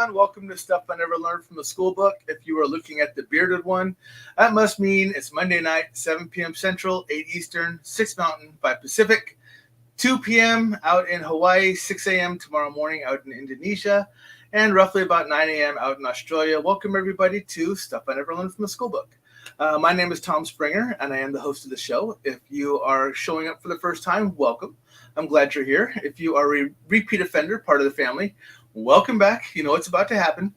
everyone. Welcome to Stuff I Never Learned from the School Book. If you are looking at the bearded one, that must mean it's Monday night, 7 p.m. Central, 8 Eastern, 6 Mountain, 5 Pacific, 2 p.m. out in Hawaii, 6 a.m. tomorrow morning out in Indonesia, and roughly about 9 a.m. out in Australia. Welcome, everybody, to Stuff I Never Learned from the School Book. My name is Tom Springer, and I am the host of the show. If you are showing up for the first time, welcome. I'm glad you're here. If you are a repeat offender, part of the family, welcome back. You know what's about to happen.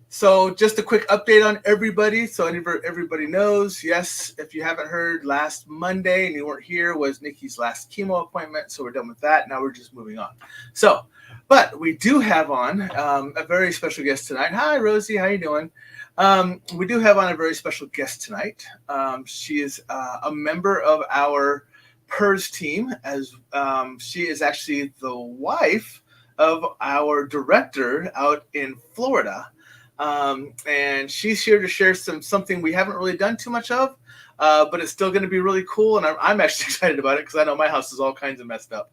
So just a quick update on everybody. So everybody knows, yes, if you haven't heard, last Monday and you weren't here was Nikki's last chemo appointment. So we're done with that. Now we're just moving on. So, but we do have on a very special guest tonight. Hi, Rosie. How you doing? We do have on a very special guest tonight. She is a member of our PERS team, as she is actually the wife of our director out in Florida. And she's here to share something we haven't really done too much of, but it's still going to be really cool. And I'm actually excited about it because I know my house is all kinds of messed up.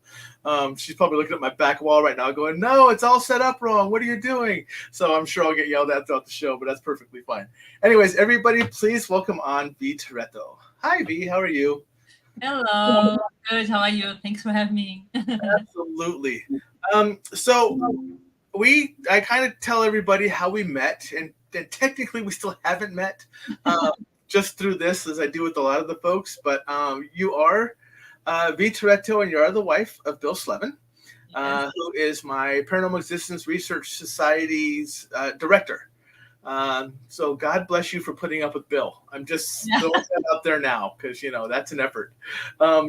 She's probably looking at my back wall right now going, no, it's all set up wrong. What are you doing? So I'm sure I'll get yelled at throughout the show, but that's perfectly fine. Anyways, everybody, please welcome on Vi Torretto. Hi, Vi. How are you? Hello. Good. How are you? Thanks for having me. Absolutely. So I kind of tell everybody how we met, and technically we still haven't met just through this, as I do with a lot of the folks. But you are Vi Torretto, and you are the wife of Bill Slevin, Yes. who is my Paranormal Existence Research Society's director. So God bless you for putting up with Bill. I'm just throwing that out there now because, you know, that's an effort. Tell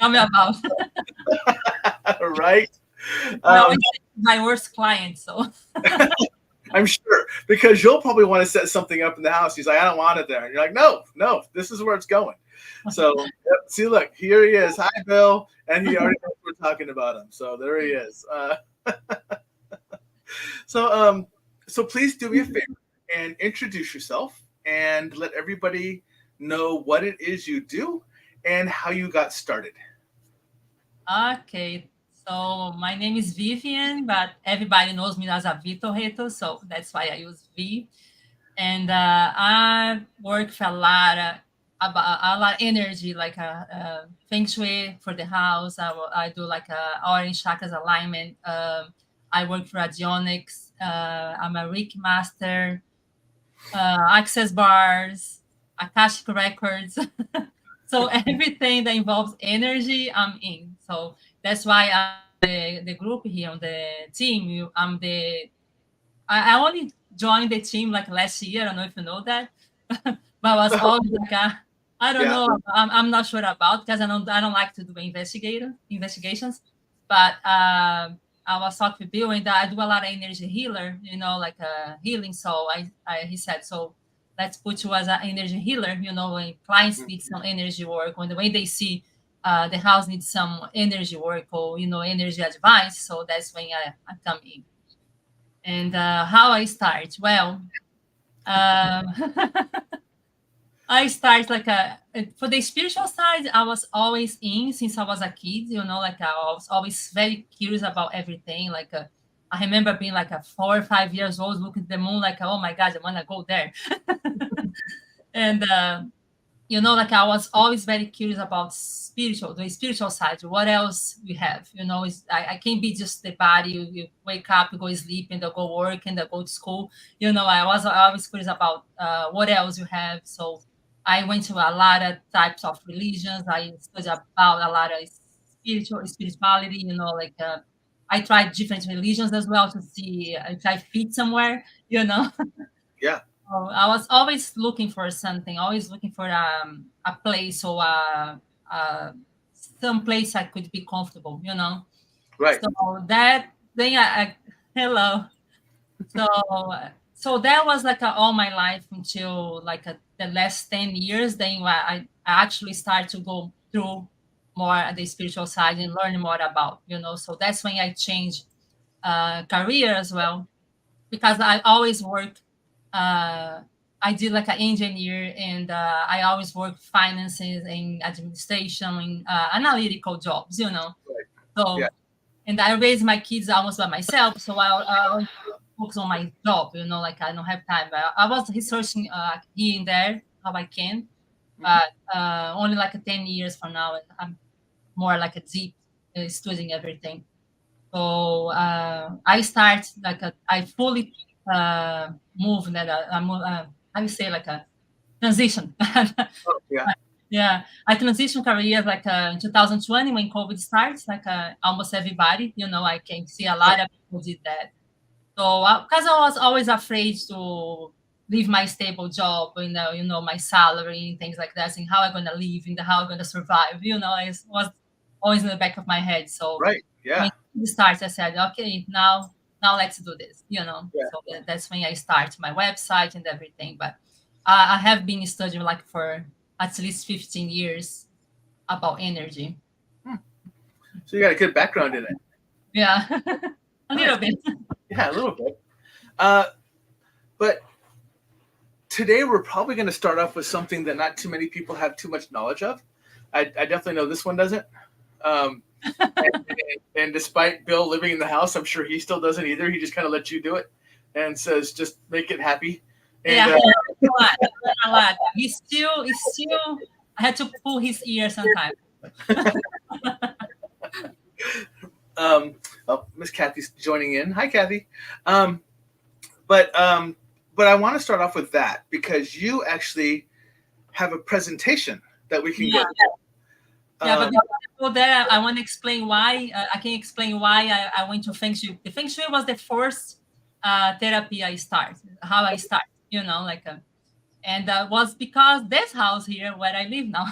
me about. Right? My worst client, so. I'm sure, because you'll probably want to set something up in the house. He's like, I don't want it there. And you're like, no, this is where it's going. So see, look, here he is. Hi, Bill. And he already knows we're talking about him. So there he is. So please do me a favor and introduce yourself and let everybody know what it is you do and how you got started. Okay. So my name is Vivian, but everybody knows me as a Vi Torretto, so that's why I use Vi. And I work for a lot of energy, like a Feng Shui for the house. I do like a orange chakras alignment. I work for Radionics. I'm a Reiki Master, access bars, Akashic records. So everything that involves energy, I'm in. So that's why the group here on the team, I only joined the team like last year. I don't know if you know that, but I was always like I don't know. I'm not sure about, because I don't like to do investigations. But I was talking with Bill, and I do a lot of energy healer, you know, like healing. So he said, so let's put you as an energy healer. You know, when clients need some energy work, when they see the house needs some energy work, or, you know, energy advice. So that's when I come in. And how I start? Well, I start like for the spiritual side, I was always in since I was a kid, you know, like I was always very curious about everything. Like I remember being like 4 or 5 years old, looking at the moon, like, oh my God, I want to go there. And, you know, like I was always very curious about the spiritual side. What else we have? You know, I can't be just the body. You wake up, you go sleep, and you go work, and you go to school. You know, I was always curious about what else you have. So I went to a lot of types of religions. I studied about a lot of spirituality. You know, like I tried different religions as well to see if I fit somewhere. You know. Yeah. I was always looking for something, always looking for a place or some place I could be comfortable, you know. Right. So that thing, hello. So that was like all my life until like the last 10 years. Then I actually started to go through more the spiritual side and learn more about, you know. So that's when I changed career as well, because I always worked. I did like an engineer, and I always worked finances and administration and analytical jobs, you know. Right. So Yeah. And I raised my kids almost by myself, so I focus on my job. Like I don't have time. But I was researching here and there how I can, but only like 10 years from now, and I'm more like a deep studying everything. So I start I fully move that I move. How you say like a transition? Oh, yeah. Yeah, I transitioned careers like in 2020 when COVID starts. Like almost everybody, I can see a lot of people did that. So because I was always afraid to leave my stable job, my salary and things like that, and how I'm gonna live and how I'm gonna survive. It was always in the back of my head. So Right. Yeah. when it starts, I said, okay, now let's do this. Yeah. So that's when I start my website and everything. But I have been studying like for at least 15 years about energy. So you got a good background in it. Yeah, a little Nice. bit. Yeah, a little bit. But today we're probably going to start off with something that not too many people have too much knowledge of. I definitely know this one doesn't. And despite Bill living in the house, I'm sure he still doesn't either. He just kind of lets you do it and says, just make it happy. And, Yeah, a lot. He's still. I had to pull his ear sometimes. Miss Kathy's joining in. Hi, Kathy. But I want to start off with that because you actually have a presentation that we can go through. Yeah, but before I go there, I want to explain why. I can explain why I went to Feng Shui. The Feng Shui was the first therapy I started. How I started, and was because this house here where I live now.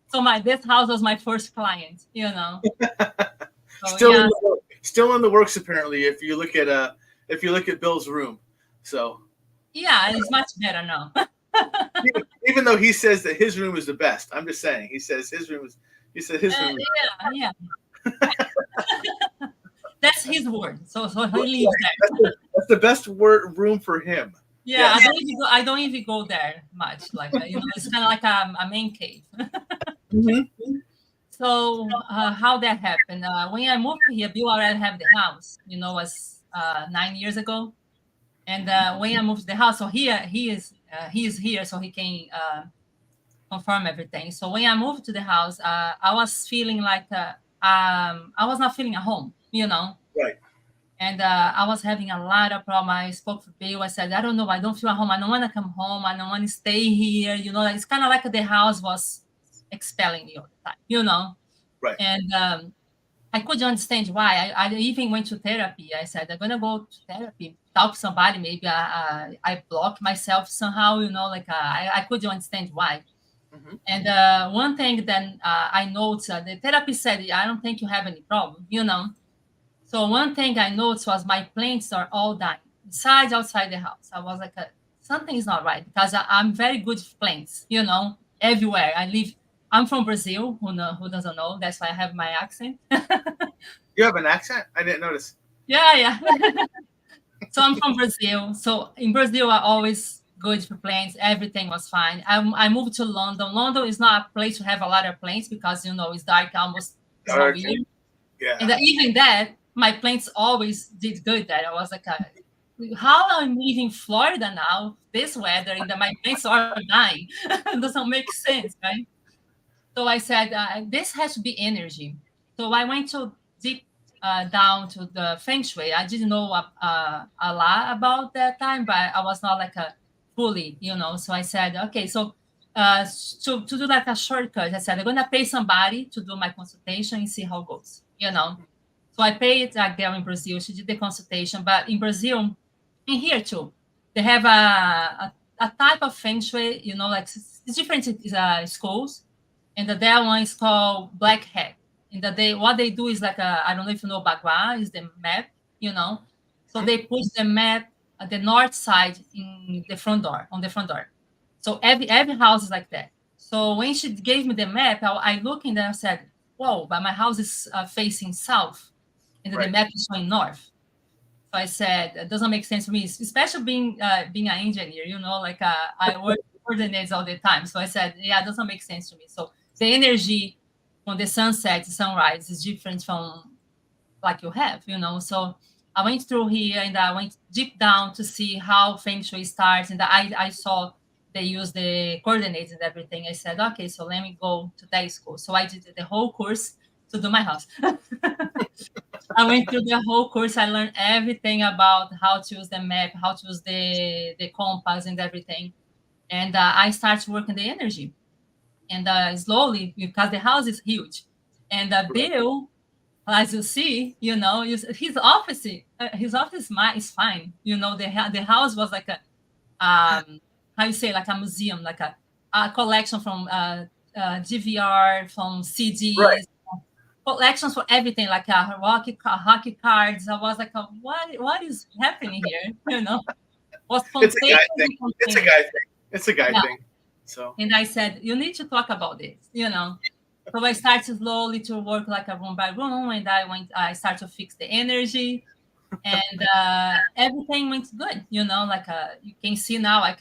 So this house was my first client. So, still in the works apparently. If you look at Bill's room, so yeah, it's much better now. even though he says that his room is the best, I'm just saying he says his room is. Yeah. That's his word. So he lives there. That's the best room for him. Yeah, yes. I don't even go there much. Like it's kind of like a man cave. Mm-hmm. So how that happened? When I moved here, Bill already have the house. Was 9 years ago. And when I moved to the house, so he is here, so he can confirm everything. So when I moved to the house, I was feeling like I was not feeling at home, Right. And I was having a lot of problems. I spoke to Bill. I said, I don't know. I don't feel at home. I don't want to come home. I don't want to stay here. It's kind of like the house was expelling me all the time, Right. And I couldn't understand why. I even went to therapy. I said, I'm going to go to therapy, talk to somebody. Maybe I block myself somehow, I couldn't understand why. Mm-hmm. And one thing that I noticed, the therapist said, I don't think you have any problem, So one thing I noticed was my plants are all dying, inside, outside the house. I was like, something is not right because I'm very good with plants, everywhere. I'm from Brazil. Who doesn't know? That's why I have my accent. You have an accent? I didn't notice. Yeah. So I'm from Brazil. So in Brazil, I always good for plants. Everything was fine. I moved to London. London is not a place to have a lot of plants because it's dark almost all year. Yeah. And even that, my plants always did good. That I was like, how I'm living in Florida now, this weather, and my plants are dying. It doesn't make sense, right? So I said, this has to be energy. So I went to deep down to the Feng Shui. I didn't know a lot about that time, but I was not like a fully, So I said, okay, so to do like a shortcut, I said, I'm going to pay somebody to do my consultation and see how it goes, So I paid a girl in Brazil. She did the consultation, but in Brazil, in here too, they have a type of Feng Shui, like it's different schools. And that one is called Black Hat. And what they do is like I don't know if you know Bagua, is the map, So they put the map at the north side in the front door, on the front door. So every house is like that. So when she gave me the map, I looked and then I said, whoa, but my house is facing south. And the map is showing north. So I said, it doesn't make sense to me, especially being an engineer, I work with coordinates all the time. So I said, yeah, it doesn't make sense to me. So the energy from the sunset to sunrise is different from like you have, So I went through here and I went deep down to see how Feng Shui starts. And I saw they use the coordinates and everything. I said, okay, so let me go to that school. So I did the whole course to do my house. I went through the whole course. I learned everything about how to use the map, how to use the compass and everything. And I started working the energy. And slowly, because the house is huge. And Bill, as you see, his office is fine. The house was like a, how you say, like a museum, like a collection from DVR, from Right. CDs, collections for everything, like hockey cards. I was like, what is happening here? Was It's a guy spontaneous thing. and It's a spontaneous. guy thing. It's a guy Yeah. thing. So And I said, you need to talk about this, So I started slowly to work like a room by room, and I started to fix the energy, and everything went good, like you can see now, like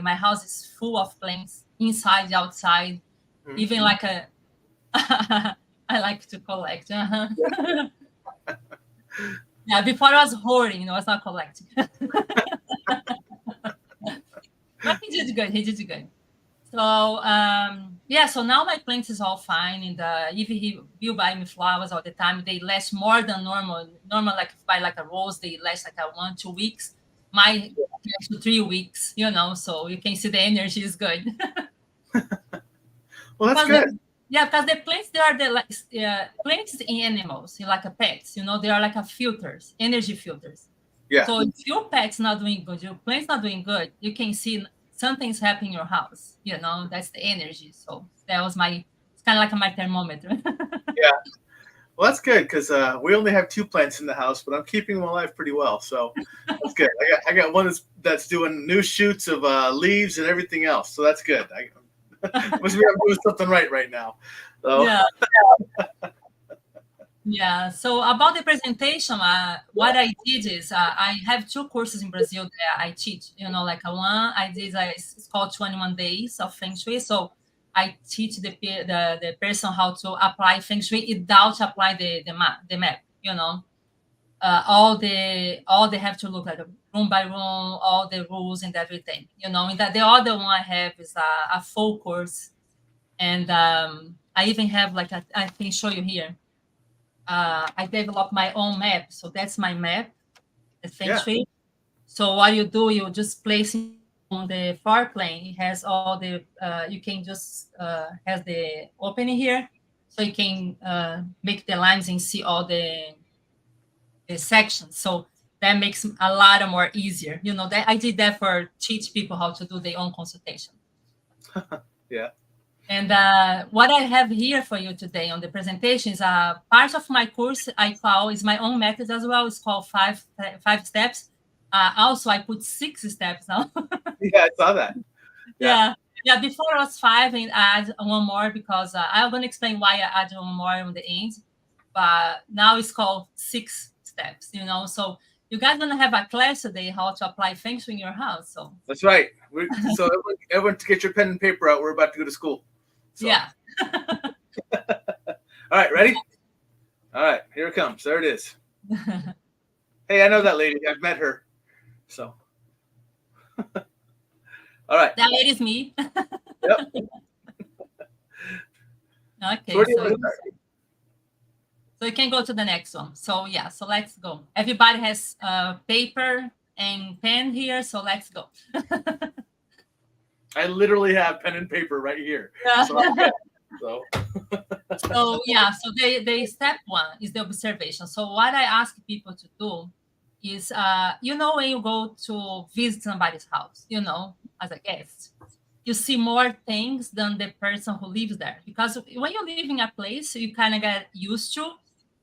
my house is full of plants inside, outside, even like a I like to collect. Yeah, before I was hoarding, I was not collecting. But he did good. He did good. So yeah, so now my plants is all fine, and if he will buy me flowers all the time, they last more than normal. Normal, like if buy like a rose, they last like a 1-2 weeks. My lasts to 3 weeks, So you can see the energy is good. well, that's Because good. because the plants, they are the like plants in animals, like a pets. They are like a filters, energy filters. Yeah. So if your pet's not doing good, your plant's not doing good, you can see something's happening in your house. That's the energy. So that was it's kind of like my thermometer. Yeah. Well, that's good because we only have 2 plants in the house, but I'm keeping them alive pretty well. So that's good. I got one that's doing new shoots of leaves and everything else. So that's good. Must be I'm doing something right now. So Yeah. Yeah. So about the presentation, what I did is I have 2 courses in Brazil that I teach. Like one I did, it's called 21 Days of Feng Shui. So I teach the person how to apply Feng Shui without apply the map. All they have to look like room by room, all the rules and everything. And that the other one I have is a full course, and I even have I can show you here. I developed my own map. So that's my map, the Feng yeah. Shui. So what you do, you just place it on the far plane. It has all the, you can just, has the opening here. So you can make the lines and see all the sections. So that makes a lot more easier. That I did that for teach people how to do their own consultation. Yeah. And what I have here for you today on the presentation is part of my course I call is my own method as well. It's called five steps. Also, I put 6 steps now. Yeah, I saw that. Yeah. Yeah, before it was 5 and I add one more because I'm going to explain why I add one more on the end. But now it's called 6 steps, So you guys going to have a class today how to apply Feng Shui in your house. So That's right. So everyone, get your pen and paper out. We're about to go to school. So. Yeah. All right, ready? All right, here it comes. There it is. Hey, I know that lady. I've met her. So. All right. That lady's me. Yep. Okay. So you can go to the next one. So yeah, so let's go. Everybody has paper and pen here, so let's go. I literally have pen and paper right here. Yeah. So yeah, so the step 1 is the observation. So what I ask people to do is, when you go to visit somebody's house, as a guest, you see more things than the person who lives there. Because when you live in a place, you kind of get used to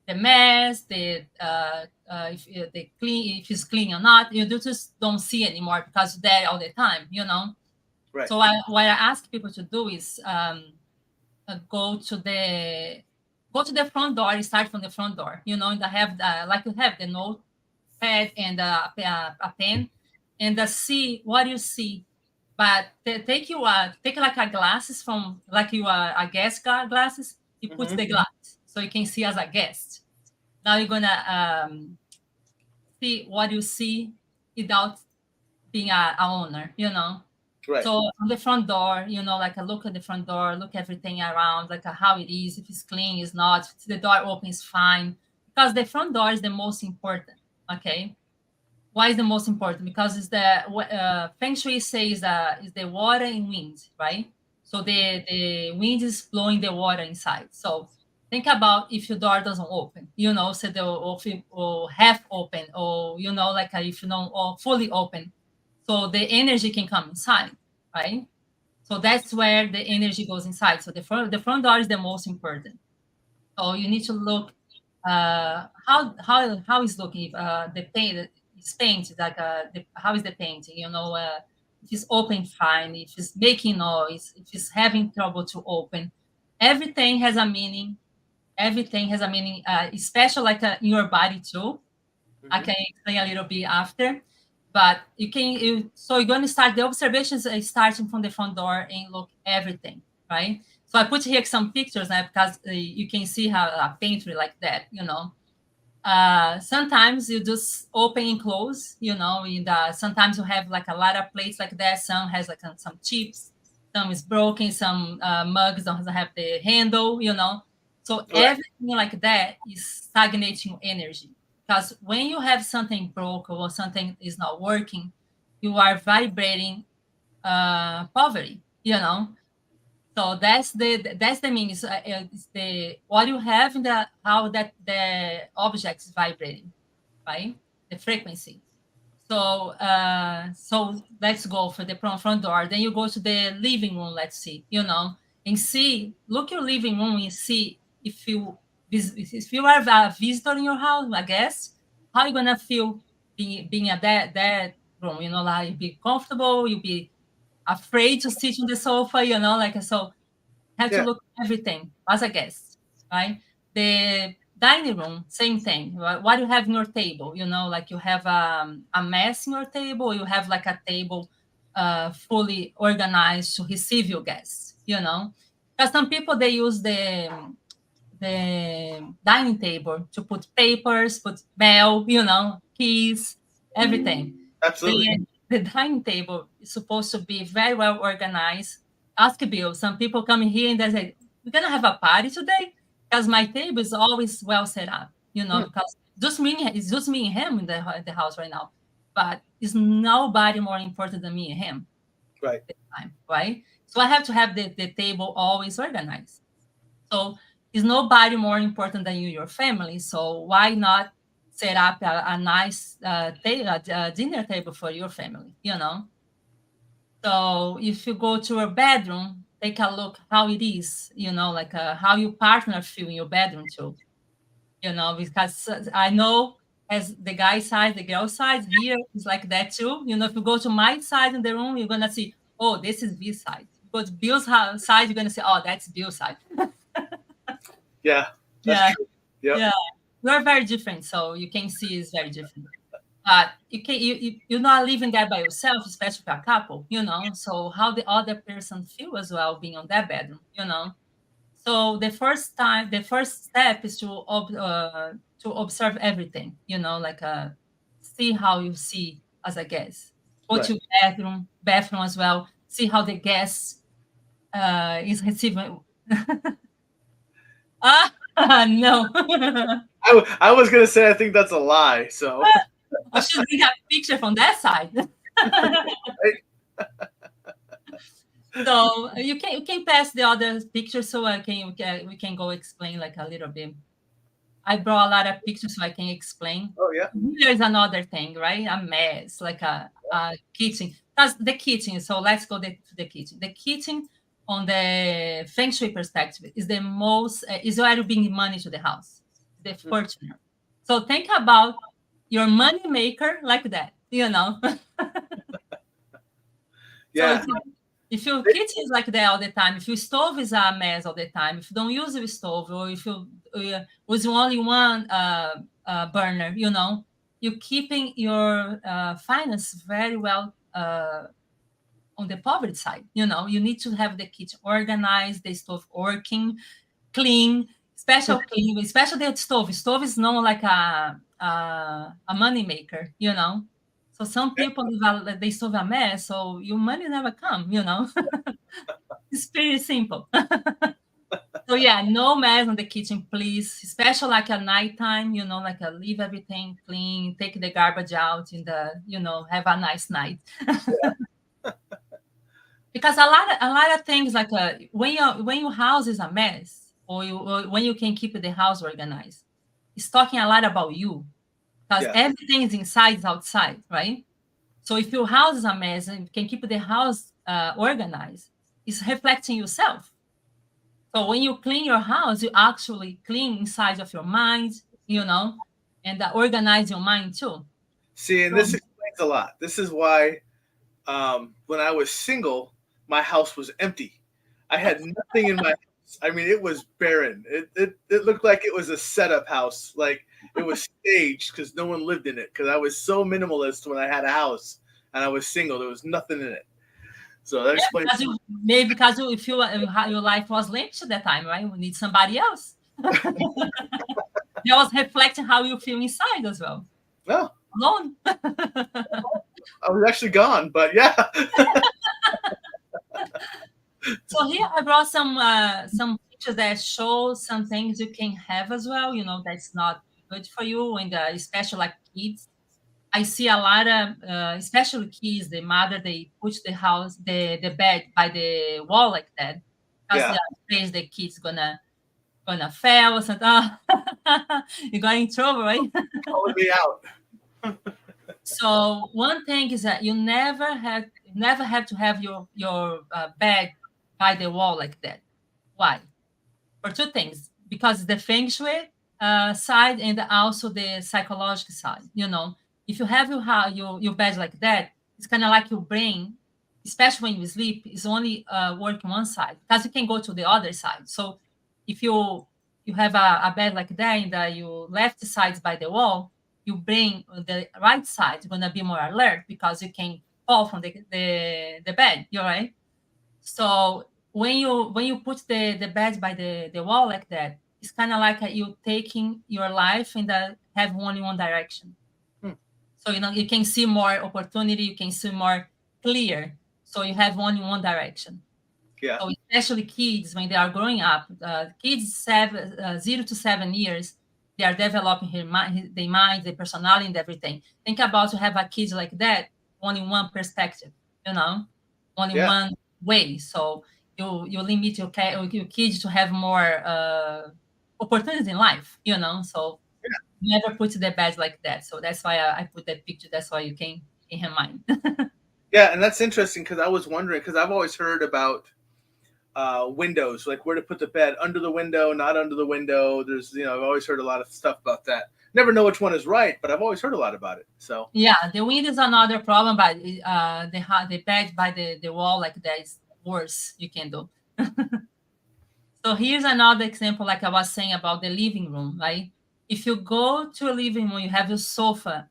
the mess, if it's clean or not. You just don't see anymore because you're there all the time, Right. So what I ask people to do is go to the front door. Start from the front door, and I have like you have the notepad and a pen, and see what you see. But take like a glasses from like you a guest glasses. You put the glass so you can see as a guest. Now you're gonna see what you see without being a owner, you know. Right. So on the front door, you know, like I look at the front door, look everything around, like how it is, if it's clean, is not, if the door open is fine, because the front door is the most important. Okay, why is the most important? Because it's the Feng Shui says is the water and wind, right? So the wind is blowing the water inside. So think about if your door doesn't open, you know, so or half open, or you know, like if you know, or fully open, so the energy can come inside, right? So that's where the energy goes inside. So the front door is the most important. So you need to look how is looking the paint is painted like how is the painting, you know, if it's open fine, if it's making noise, if it's having trouble to open. Everything has a meaning. Everything has a meaning, especially like in your body too. I Mm-hmm. can explain a little bit after, but so you're going to start the observations starting from the front door and look everything, right? So I put here some pictures now because you can see how a painter like that, you know. Sometimes you just open and close, you know, and sometimes you have like a lot of plates like that. Some has like some chips, some is broken, some mugs don't have the handle, you know. So Right. everything like that is stagnating energy. Because when you have something broken or something is not working, you are vibrating poverty, you know. So that's the meaning. It's the what you have in the how that the object is vibrating, right? The frequency. So let's go for the front door. Then you go to the living room. Let's see, you know, and see. Look your living room and see if you are a visitor in your house. I guess how you gonna feel being at that room. You know, like you be comfortable. You be afraid to sit on the sofa. You know, like so have to Yeah. look at everything as a guest, right? The dining room, same thing. What you have in your table, you know, like you have a mess in your table, you have like a table fully organized to receive your guests, you know. Because some people they use the dining table to put papers, put mail, you know, keys, everything. Absolutely. The dining table is supposed to be very well organized. Ask Bill. Some people come in here and they say, "We're gonna have a party today," because my table is always well set up. You know, Hmm. because it's just me and him in the house right now. But it's nobody more important than me and him Right. at the time, right? So I have to have the table always organized. So is nobody more important than you, your family. So why not set up a nice dinner table for your family? You know. So if you go to a bedroom, take a look how it is. You know, like how your partner feel in your bedroom too. You know, because I know as the guy side, the girl side here is like that too. You know, if you go to my side in the room, you're gonna see, oh, this is Bill's side. If you go to Bill's side, you're gonna say, oh, that's Bill's side. Yeah. That's Yeah. true. Yep. Yeah, we're very different, so you can see it's very different. But you're not living there by yourself, especially for a couple, you know. So how the other person feel as well being on that bedroom, you know. So the first step is to observe everything, you know, like see how you see as a guest. Go Right. to bathroom as well. See how the guest is receiving. No. I was gonna say I think that's a lie. So. I should bring a picture from that side. Right. So you can pass the other pictures so we can go explain like a little bit. I brought a lot of pictures so I can explain. Oh yeah. Here is another thing, right? A mess, like a kitchen. That's the kitchen. So let's go to the kitchen. The kitchen, on the Feng Shui perspective, is the most is where you bring money to the house, the Hmm. fortune. So think about your money maker like that, you know. So Yeah. if your kitchen is like that all the time, if your stove is a mess all the time, if you don't use your stove, or if you use only one burner, you know, you're keeping your finance very well on the poverty side. You know, you need to have the kitchen organized, the stove working, clean, special clean, especially the stove. Stove is known like a money maker, you know. So some people they stove a mess, so your money never come, you know. It's pretty simple. So yeah, no mess in the kitchen, please. Especially like at nighttime, you know, like leave everything clean, take the garbage out in the, you know, have a nice night. Because a lot of things like when your house is a mess, or when you can keep the house organized, it's talking a lot about you, because Yeah. everything is inside is outside, right? So if your house is a mess and you can keep the house organized, it's reflecting yourself. So when you clean your house, you actually clean inside of your mind, you know, and organize your mind too. See, and So, this explains a lot. This is why when I was single, my house was empty. I had nothing in my house. I mean, it was barren. It looked like it was a setup house. Like it was staged because no one lived in it. Because I was so minimalist when I had a house and I was single. There was nothing in it. So that yeah, explains. because you feel your life was late at that time, right? We need somebody else. That was reflecting how you feel inside as well. No, Alone. I was actually gone, but yeah. So here I brought some pictures that show some things you can have as well. You know, that's not good for you, and especially like kids. I see a lot of, especially kids, the mother, they push the bed by the wall like that, because Yeah, they are afraid the kid's gonna fail or something. Oh, you got in trouble, right? calling me out. So one thing is that you never have to have your bed by the wall like that. Why? For two things, because the Feng Shui side and also the psychological side. You know, if you have your bed like that, it's kind of like your brain, especially when you sleep, is only working one side, because you can go to the other side. So if you have a bed like that and your left side is by the wall, you bring the right side is gonna be more alert, because you can fall from the bed. You're right. So when you put the bed by the wall like that, it's kind of like you taking your life and have only one direction. Hmm. So you can see more opportunity, you can see more clear. So you have only one direction. Yeah, So especially kids when they are growing up, kids 0 to 7 years, they are developing their mind, their personality, and everything. Think about to have a kid like that, only one perspective, you know, only yeah, one way. So you limit your kids to have more opportunities in life, you know. So never put the bed like that. So that's why I put that picture. That's why you can in her mind. yeah. And that's interesting because I was wondering because I've always heard about windows, like where to put the bed under the window, not under the window. There's, I've always heard a lot of stuff about that. Never know which one is right, but I've always heard a lot about it. So Yeah, the wind is another problem, but the bed by the wall like that is worse you can do. So here's another example, like I was saying about the living room, right? If you go to a living room, you have your sofa,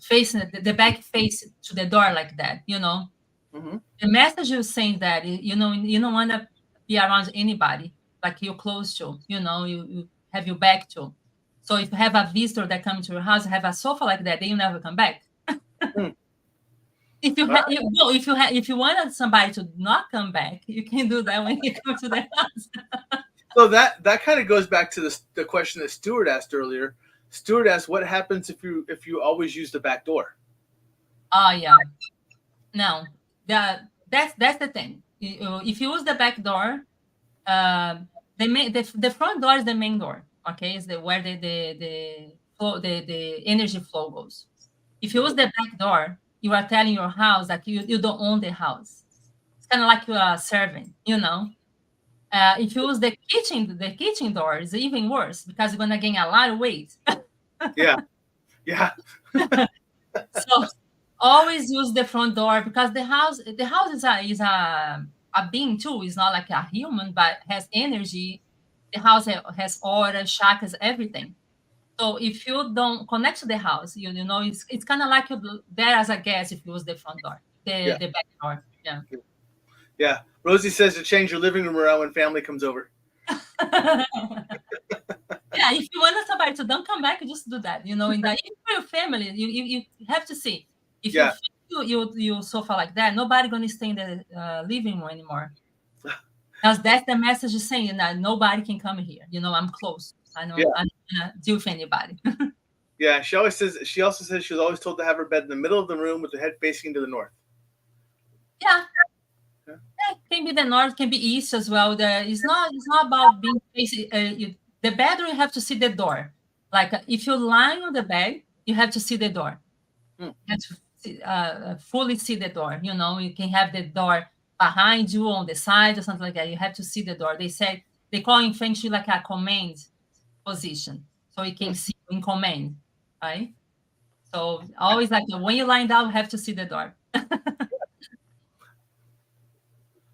facing the back face to the door like that, you know. hmm The message is saying that you don't want to be around anybody like you're close to, you have your back to. So if you have a visitor that comes to your house, have a sofa like that, then you never come back. Hmm. If you have, no, if you wanted somebody to not come back, you can do that when you come to the house. So that kind of goes back to the question that Stuart asked earlier. Stuart asked, "What happens if you always use the back door?" Oh yeah, no, that's the thing. If you use the back door, the front door is the main door. Okay, is where the flow the energy flow goes. If you use the back door, you are telling your house that you don't own the house. It's kind of like you are a servant, you know. If you use the kitchen door is even worse, because you're gonna gain a lot of weight. Yeah, yeah, So always use the front door, because the house is a being too. It's not like a human, but has energy. The house has aura, chakras, everything. So if you don't connect to the house, it's kind of like you're there as a guest if you use the front door, the yeah, the back door. Yeah. yeah. Rosie says to change your living room around when family comes over. Yeah, if you want somebody to don't come back, just do that. You know, in that even for your family, you have to see if you Yeah. feel you sofa like that, nobody gonna stay in the living room anymore. Because that's the message is saying that nobody can come here. You know, I'm close. I know Yeah. I'm not gonna deal with anybody. Yeah. She always says. She also says she was always told to have her bed in the middle of the room with the head facing to the north. Yeah, Yeah. yeah, can be the north, can be east as well. It's not about being facing. The bedroom, you have to see the door. Like if you're lying on the bed, you have to see the door. Hmm. You have to fully see the door. You know, you can have the door behind you on the side or something like that. You have to see the door. They say they call in Feng Shui like a command position, so you Hmm. can see in command, right? So always like when you lie down, you have to see the door.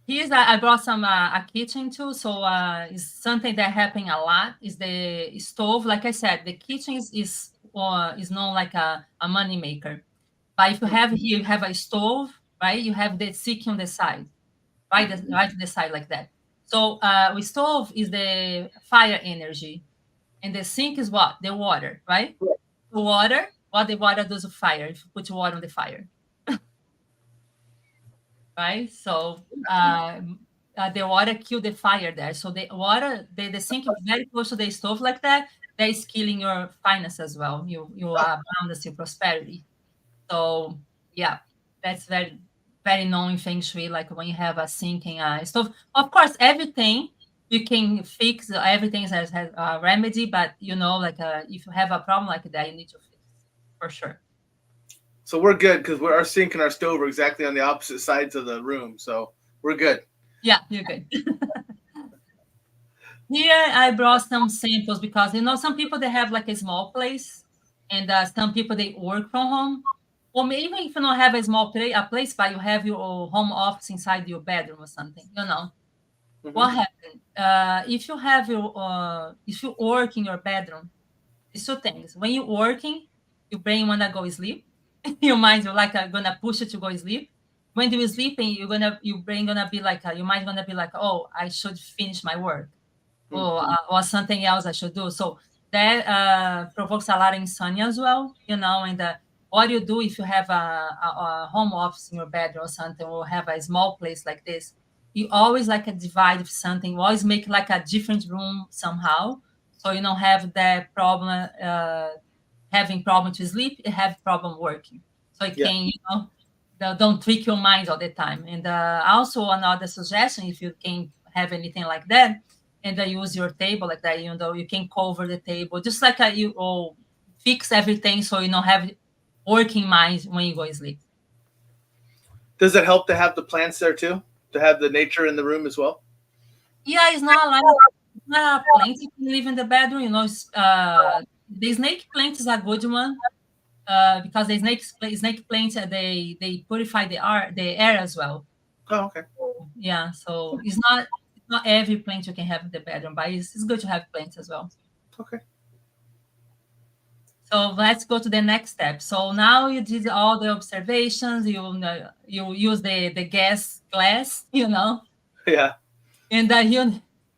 Here's I brought some a kitchen too. So it's something that happening a lot is the stove. Like I said, the kitchen is known like a money maker. But if you have here, you have a stove, right? You have the sink on the side, right? Right to the side like that. So the stove is the fire energy, and the sink is what? The water, right? The water, what the water does with fire. If you put water on the fire, right? So the water kill the fire there. So the water, the sink is very close to the stove like that. That is killing your finance as well. You are bound to prosperity. So yeah, that's very known in Feng Shui. Like when you have a sinking stove, of course, everything you can fix. Everything has a remedy, but you know, like if you have a problem like that, you need to fix for sure. So we're good because our sink and our stove are exactly on the opposite sides of the room. So we're good. Yeah, you're good. Here I brought some samples because you know some people they have like a small place, and some people they work from home. Or maybe even if you don't have a a place, but you have your home office inside your bedroom or something, you know. Hmm. What happened? If you have if you work in your bedroom, it's two things. When you're working, your brain wanna go sleep. Your mind will like gonna push it to go sleep. When you're sleeping, your brain gonna be like your mind gonna be like, oh, I should finish my work or something else I should do. So that provokes a lot of insomnia as well, you know. And what you do if you have a home office in your bedroom or something, or have a small place like this, you always like a divide of something. You always make like a different room somehow, so you don't have that problem. Having problem to sleep, you have problem working. So it Yeah. can, you know, don't trick your mind all the time. And also another suggestion, if you can have anything like that, and use your table like that, you know, you can cover the table, just like you fix everything so you don't have working mind when you go to sleep. Does it help to have the plants there too? To have the nature in the room as well? Yeah, it's not like not a plant you can live in the bedroom, you know. The snake plant is a good one because the snake plants they purify the air as well. Oh, okay. Yeah, so it's not every plant you can have in the bedroom, but it's good to have plants as well. Okay. So let's go to the next step. So now you did all the observations. You use the gas glass, you know, Yeah. and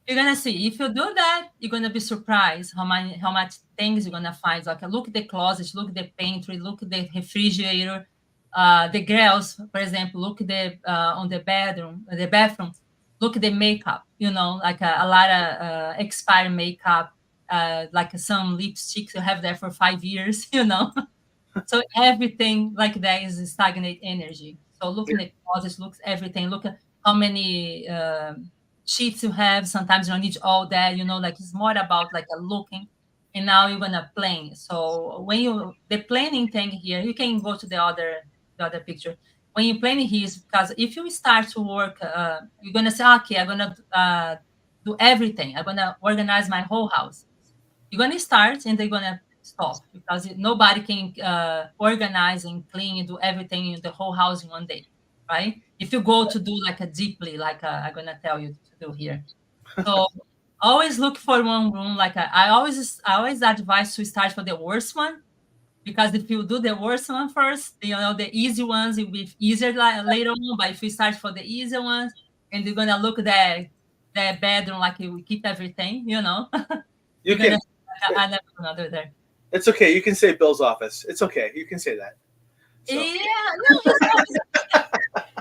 you're gonna see if you do that, you're gonna be surprised how much things you're gonna find. Like look at the closet, look at the pantry, look at the refrigerator, the girls, for example, look at the on the bathroom, look at the makeup. You know, like a lot of expired makeup, like some lipsticks you have there for 5 years. You know, so everything like that is stagnant energy. So Yeah. looking at closets, looks everything. Look at how many sheets you have. Sometimes you don't need all that. You know, like it's more about like a looking. And now you're gonna plan. So when you the planning thing here, you can go to the other picture. When you planning here is because if you start to work, you're gonna say, okay, I'm gonna do everything. I'm gonna organize my whole house. You're gonna start and they're gonna stop because nobody can organize and clean and do everything in the whole house in one day, right? If you go to do like a deeply, like I'm gonna tell you to do here. So always look for one room. Like I always advise to start for the worst one because if you do the worst one first, you know the easy ones it will be easier later on. But if you start for the easy ones, and you're gonna look there the bedroom, like we keep everything, You you're gonna can. I never gonna do there. It's okay. You can say Bill's office. It's okay. You can say that. So Yeah, no,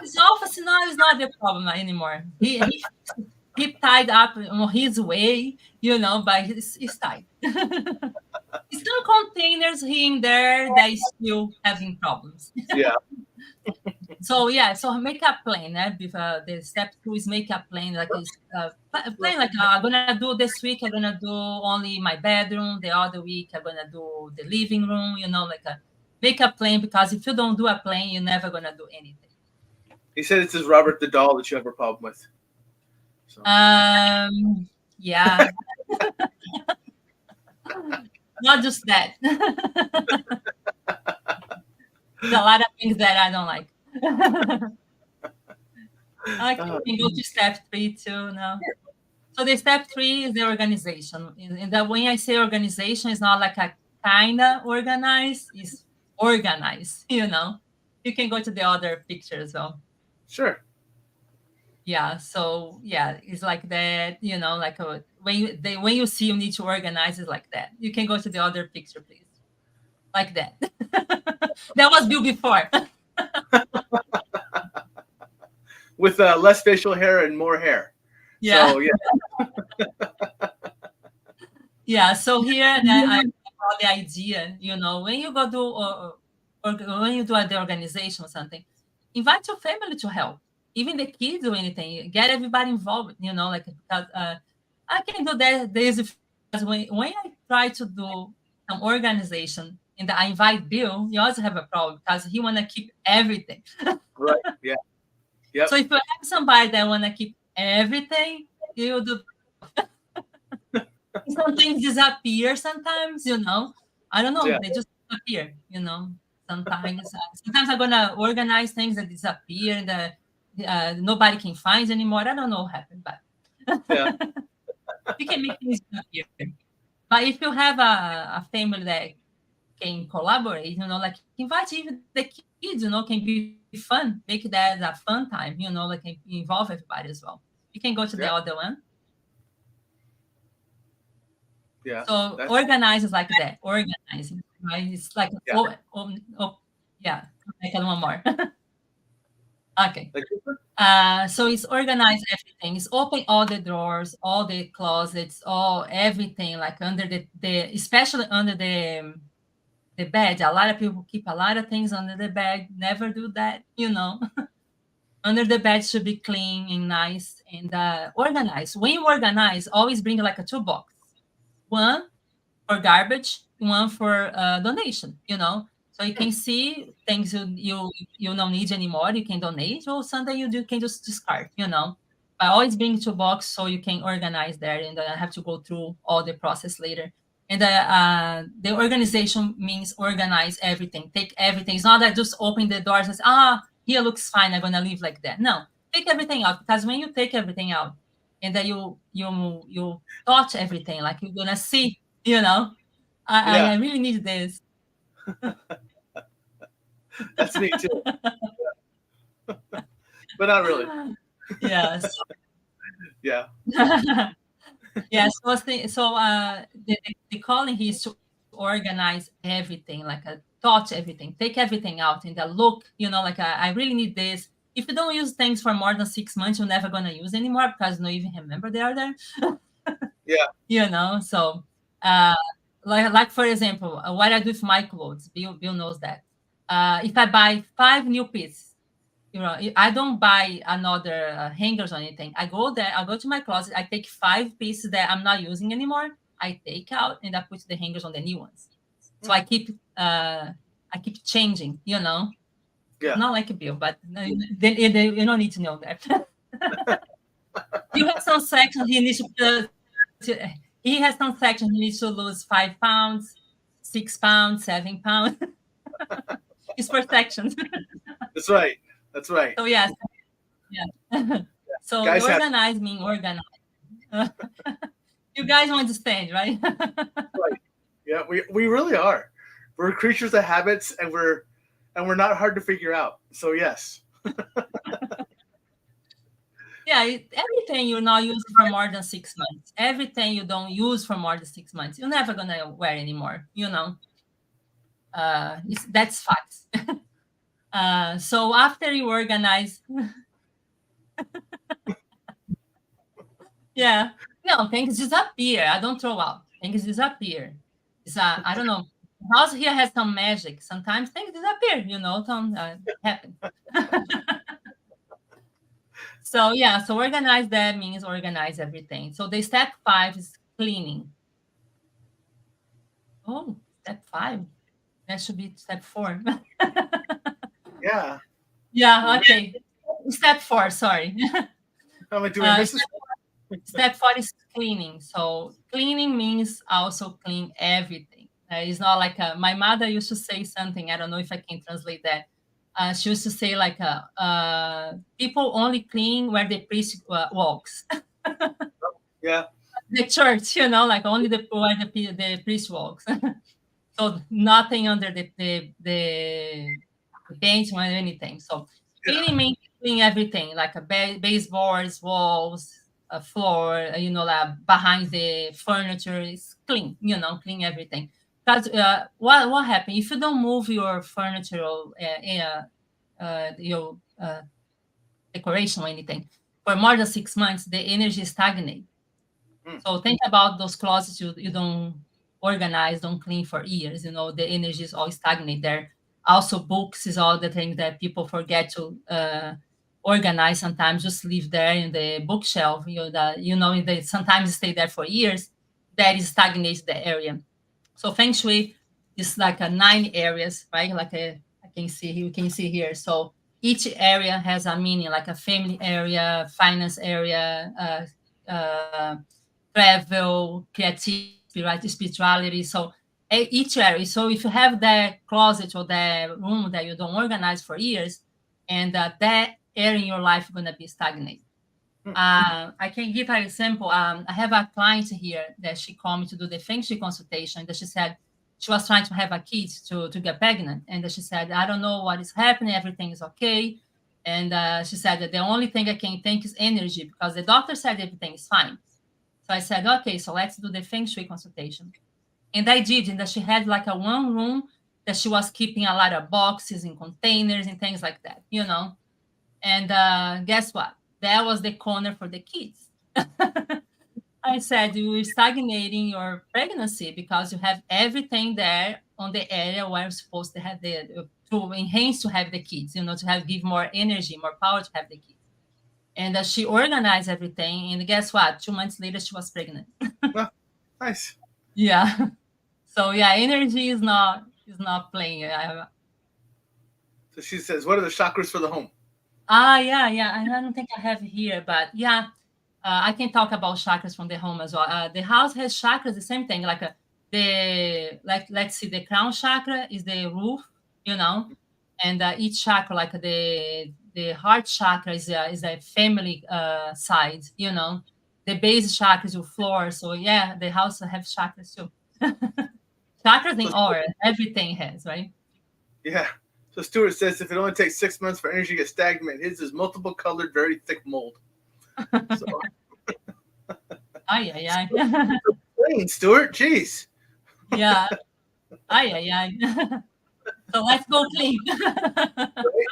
his office now is not the problem anymore. He tied up on his way, but he's tied. Some containers here and there that is still having problems. yeah, So yeah, so make a plan. The step 2 is make a plan, like plan like I'm gonna do this week. I'm gonna do only my bedroom. The other week I'm gonna do the living room. Like make a plan, because if you don't do a plan, you're never gonna do anything. he said it's his Robert the doll that you have a problem with. So. Yeah, not just that. There's a lot of things that I don't like. I can go to step 3 too now. So the step 3 is the organization. And that when I say organization, it's not like a kinda organized, it's organized, You can go to the other picture as well. Sure. Yeah, so yeah, it's like that, like when you see you need to organize it like that. You can go to the other picture, please. Like that. That was built before. With less facial hair and more hair. Yeah. So yeah. Yeah. So here I got the idea, when you go do or when you do the organization or something, invite your family to help, even the kids or anything. Get everybody involved. Like because, I can do that. Because when I try to do some organization and I invite Bill, you also have a problem because he want to keep everything. Right. Yeah. Yep. So if you have somebody that want to keep everything, you do. Some things disappear sometimes, I don't know, Yeah. they just disappear, sometimes I'm gonna organize things that disappear and nobody can find anymore. I don't know what happened, but Yeah. you can make things disappear. But if you have a family that can collaborate, like invite even the kids, can be fun, make that a fun time, like involve everybody as well. You can go to the Yeah. other one. Yeah. So That's organize is like that. Organizing, right? It's like yeah. yeah. Make it one more. Okay. Like, So it's organize everything. It's open all the drawers, all the closets, all everything, like under the especially under the bed. A lot of people keep a lot of things under the bed. Never do that, Under the bed should be clean and nice and organized. When you organize, always bring like a toolbox. One for garbage, one for donation, So you can see things you don't need anymore, you can donate, or something you can just discard, But always bring to box so you can organize there and have to go through all the process later. And the organization means organize everything, take everything. It's not that just open the doors and say, here looks fine, I'm gonna leave like that. No, take everything out, because when you take everything out and then you touch everything, like you're gonna see, yeah. I really need this. That's me too. But not really. Yes. Yeah. Yes. So the calling here is to organize everything, like touch everything, take everything out, and look, like I really need this. If you don't use things for more than 6 months, you're never gonna use anymore because you don't even remember they are there. Yeah. So like for example, what I do with my clothes, Bill knows that. If I buy 5 new pieces, I don't buy another hangers or anything. I go there, I go to my closet, I take 5 pieces that I'm not using anymore, I take out and I put the hangers on the new ones. So I keep changing, Yeah. Not like a Bill, but you don't need to know that. You have some sections he has some sections he needs to lose 5 pounds, 6 pounds, 7 pounds. It's for sections. That's right. That's right. So yes, yeah. So Guys have organize mean organize. You guys understand, right? right. Yeah, we really are. We're creatures of habits, and we're not hard to figure out. So yes. Yeah, everything you're not using for more than 6 months, everything you don't use for more than 6 months, you're never gonna wear anymore. That's facts. So after you organize, yeah, no, things disappear. I don't throw out. Things disappear. I don't know. House here has some magic. Sometimes things disappear. Some happen. So yeah, so organize that means organize everything. So the step 5 is cleaning. Oh, step 5. That should be step 4. Yeah. Yeah, okay. Step 4, sorry. I'm like, do we miss this? Step 4 is cleaning. So cleaning means also clean everything. It's not like my mother used to say something. I don't know if I can translate that. She used to say like people only clean where the priest walks. Yeah. The church, like only where the priest walks. So nothing under the paint or anything. So Yeah. cleaning means clean everything, like a baseboards, walls, a floor, like behind the furniture is clean, clean everything. Because what happens if you don't move your furniture or your decoration or anything for more than 6 months, the energy stagnates. Mm. So think about those closets you don't organize, don't clean for years. The energy is all stagnant there. Also, books is all the thing that people forget to organize. Sometimes just leave there in the bookshelf. They sometimes stay there for years. That is stagnates the area. So Feng Shui is like a 9 areas, right? I can see you can see here. So each area has a meaning, like a family area, finance area, travel, creativity, spirituality. So each area. So if you have that closet or that room that you don't organize for years, and that area in your life is gonna be stagnant. I can give an example. I have a client here that she called me to do the Feng Shui consultation. That she said she was trying to have a kid to get pregnant, and that she said, "I don't know what is happening. Everything is okay." And she said that the only thing I can think is energy because the doctor said everything is fine. So I said, "Okay, so let's do the Feng Shui consultation." And I did, and that she had like a one room that she was keeping a lot of boxes and containers and things like that. And guess what? That was the corner for the kids. I said, you're stagnating your pregnancy because you have everything there on the area where you're supposed to have to enhance to have the kids, to give more energy, more power to have the kids. And she organized everything. And guess what? 2 months later, she was pregnant. Oh, nice. Yeah. So yeah, energy is not playing. So she says, what are the chakras for the home? Yeah. I don't think I have here, but yeah, I can talk about chakras from the home as well. The house has chakras, the same thing. Let's see, the crown chakra is the roof, and each chakra, like the heart chakra is a family side, The base chakra is your floor. So yeah, the house have chakras too. Chakras in So, aura, everything has, right? yeah. So Stuart says if it only takes 6 months for energy to get stagnant, his is multiple colored, very thick mold. So Yeah. clean, Stuart. Jeez. Yeah. Yeah. So let's go clean. Right?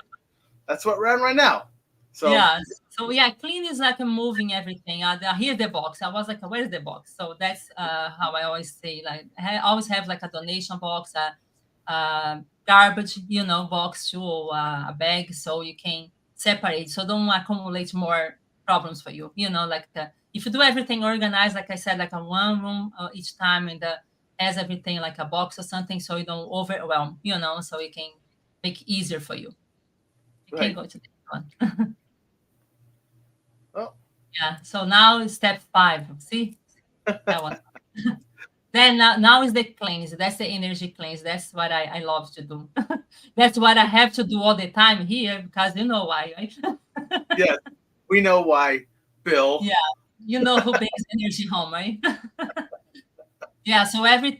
That's what we're on right now. So Yeah. So yeah, clean is like moving everything. Here's the box. I was like, where's the box? So that's how I always say. Like, I always have like a donation box, garbage, box too, or a bag, so you can separate. So don't accumulate more problems for you. Like if you do everything organized, like I said, like a one room each time, and has everything like a box or something, so you don't overwhelm. So it can make it easier for you. You can right. go to the one. Oh, Yeah. So now is step 5. See that one. Then now is the cleanse. That's the energy cleanse. That's what I love to do. That's what I have to do all the time here because you know why, right? yes. We know why, Bill. Yeah. You know who brings energy home, right? Yeah. So every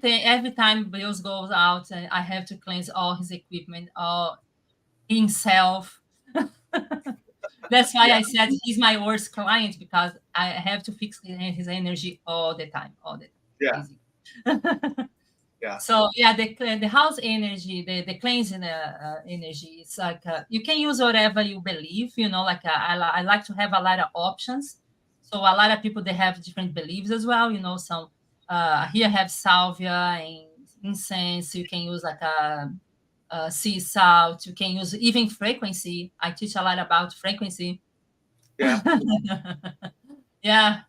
time Bills goes out, I have to cleanse all his equipment, all himself. That's why Yeah, I said he's my worst client because I have to fix his energy all the time, all the time. yeah, Crazy. yeah, So yeah, the house energy, the cleansing energy, it's like you can use whatever you believe. You know, like I like to have a lot of options. So a lot of people they have different beliefs as well. You know, some here have salvia and incense. You can use like a sea salt. You can use even frequency. I teach a lot about frequency. yeah. Yeah,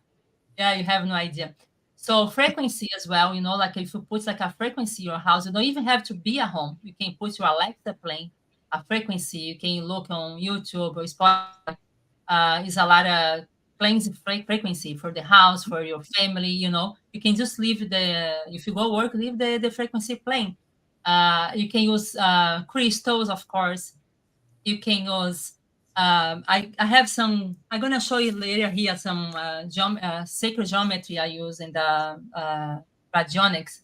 yeah, you have no idea. So frequency as well, you know, like if you put like a frequency in your house, you don't even have to be at home. You can put your Alexa playing a frequency. You can look on YouTube or Spotify. Is a lot of playing frequency for the house, for your family, you know. You can just leave if you go work, leave the frequency playing. You can use crystals, of course. You can use I have some. I'm gonna show you later here some sacred geometry I use in the Radionics.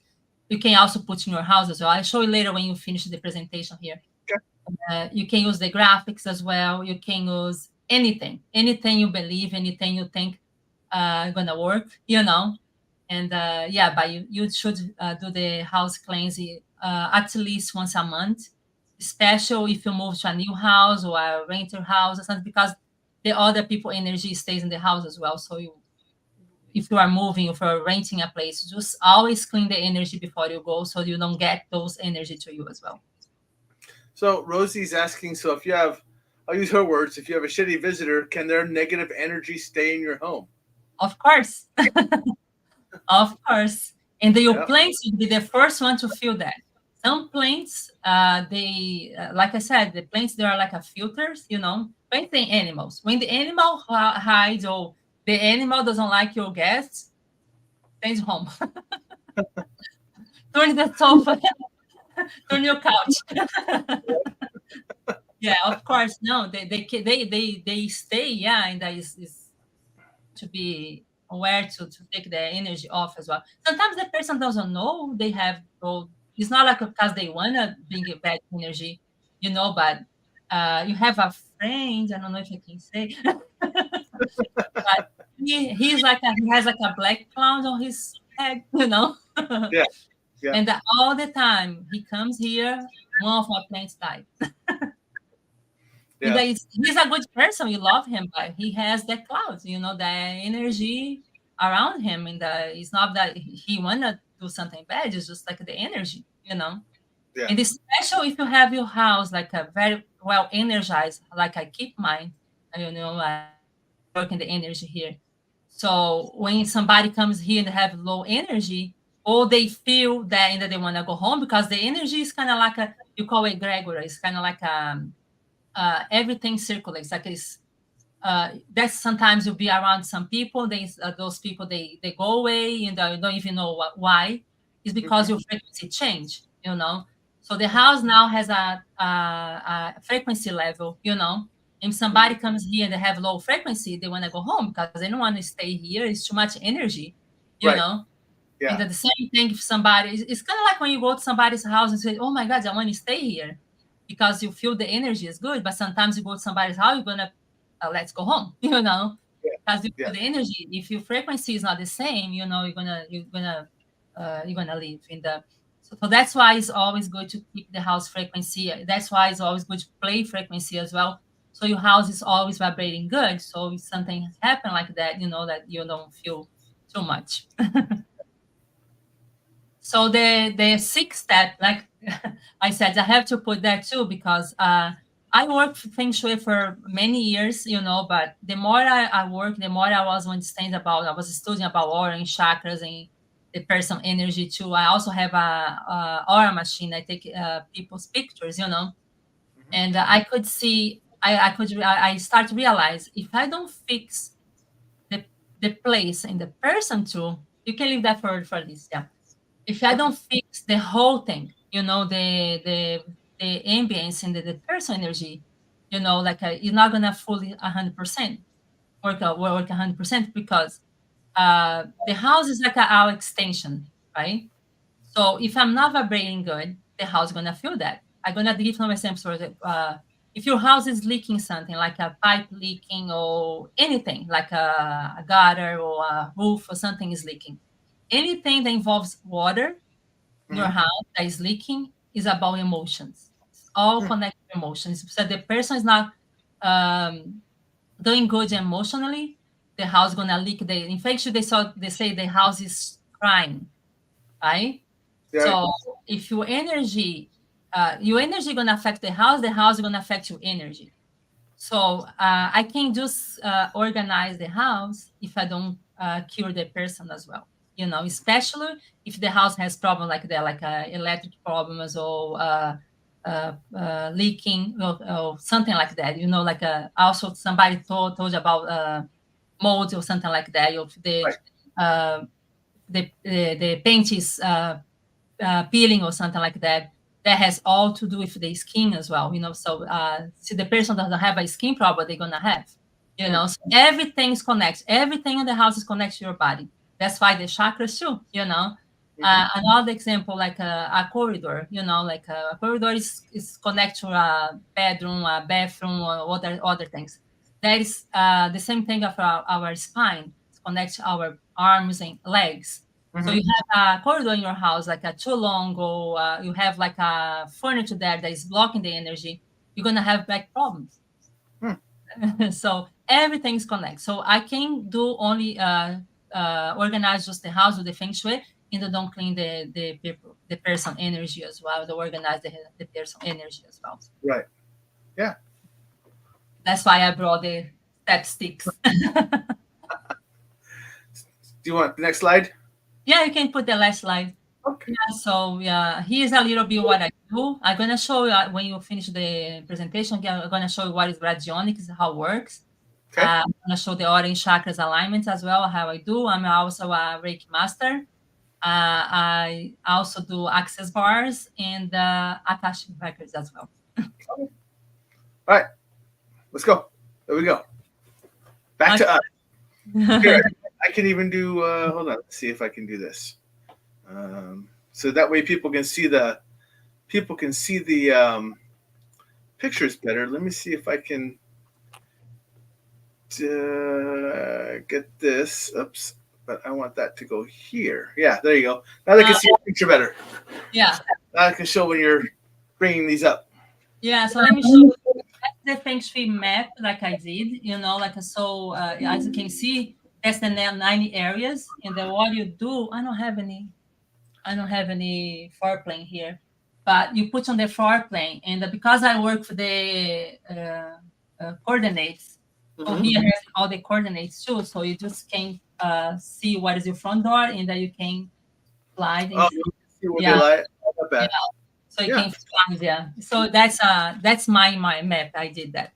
You can also put in your house as well. I'll show you later when you finish the presentation here. Okay. You can use the graphics as well. You can use anything you believe, anything you think gonna work. You know, and yeah, but you should do the house cleansing at least once a month, especially if you move to a new house or a rental house or something, because the other people energy stays in the house as well. So if you are moving, if you're renting a place, just always clean the energy before you go, so you don't get those energy to you as well. So Rosie's asking, so if you have, I'll use her words, if you have a shitty visitor, can their negative energy stay in your home? Of course, of course. And your Yeah. plants will be the first one to feel that. Some plants, they, like I said, the plants, they are like a filters, you know, plants and animals. When the animal hides or the animal doesn't like your guests, stays home. Turn the sofa, turn your couch. Yeah, of course. No, they stay. Yeah, and that is to be aware to take the energy off as well. Sometimes the person doesn't know they have. Well, it's not like because they wanna bring a bad energy, you know. But you have a friend. I don't know if I can say, but he's like he has like a black cloud on his head, you know. Yeah. Yeah. And all the time he comes here, one of our plants died. And Yeah. he's a good person. You love him, but he has that cloud, you know, that energy around him. And it's not that he wanna do something bad. It's just like the energy, you know. Yeah. And especially if you have your house like a very well energized, like I keep mine, you know, I work in the energy here. So when somebody comes here and they have low energy, or they feel that and that they want to go home because the energy is kind of like you call it egregora. It's kind of like everything circulates. Like it's that sometimes you'll be around some people. Those people they go away and you don't even know why. It's because Hmm. your frequency change. You know. So the house now has a frequency level. You know. If somebody Hmm. comes here and they have low frequency, they want to go home because they don't want to stay here. It's too much energy. You Right. know. And Yeah. the same thing if somebody, it's kind of like when you go to somebody's house and say, oh my God, I want to stay here because you feel the energy is good. But sometimes you go to somebody's house, you're going to, let's go home, you know, Yeah. because you Yeah. feel the energy. If your frequency is not the same, you know, you're gonna leave in the, so that's why it's always good to keep the house frequency. That's why it's always good to play frequency as well. So your house is always vibrating good. So if something happen like that, you know, that you don't feel too much. So the sixth step, like I said, I have to put that too because I worked Feng Shui for many years, you know. But the more I work, the more I was understanding about. I was studying about aura and chakras and the person energy too. I also have a aura machine. I take people's pictures, you know, Hmm. and I could see. I start to realize if I don't fix the the place and the person too, you can leave that for this, yeah, if I Okay. don't fix the whole thing, you know, the ambience and the person energy, you know, like you're not gonna fully 100% work 100% because the house is like our extension, right? So if I'm not vibrating good, the house is gonna feel that. I'm gonna give some examples. if your house is leaking something like a pipe leaking or anything like a gutter or a roof or something is leaking, anything that involves water in your house that is leaking is about emotions. It's all connected to emotions. So the person is not doing good emotionally, the house is gonna leak. In fact, they say the house is crying, right? Yeah. So if your energy gonna affect the house is gonna affect your energy. So I can just organize the house if I don't cure the person as well. Especially if the house has problem like that, like electric problems or leaking or something like that. Like also somebody told you about mold or something like that. If Right. uh, the paint is peeling or something like that, that has all to do with the skin as well. So see, the person doesn't have a skin problem, they're gonna have. So everything is connected. Everything in the house is connected to your body. That's why the chakras too. Another example, like a corridor. Like a corridor is connected to a bedroom, a bathroom, or other things. That is the same thing of our spine. It's connected to our arms and legs. So you have a corridor in your house, like a too long, or you have like a furniture there that is blocking the energy, you're gonna have back problems. So everything's connected. So I can do only organize just the house with the feng shui, and then don't clean the people, the person energy as well. To organize the person energy as well. Right. Yeah. That's why I brought the step sticks. Do you want the next slide? Yeah, you can put the last slide. Okay. Yeah, so here's a little bit what I do. I'm gonna show you when you finish the presentation. I'm gonna show you what is Radionics, how it works. Okay. I'm gonna show the orange chakras alignments as well, how I do. I'm also a Reiki Master. I also do access bars and Akashic records as well. All right. Let's go. There we go. Back to us. Here, I can even do. Hold on. Let's see if I can do this. So that way people can see the pictures better. Let me see if I can get this. Oops. But I want that to go here. Yeah, there you go. Now they can see the picture better. Yeah. Now I can show when you're bringing these up. Yeah, so let me show you the Feng Shui map like I did, so as you can see, that's the 90 areas. And then what you do, I don't have any floor plane here, but you put on the floor plane, and because I work for the coordinates, so here has all the coordinates too, so you just can see what is your front door, and then you can slide and see where they lie. Not bad. So you can find, so that's my map. I did that.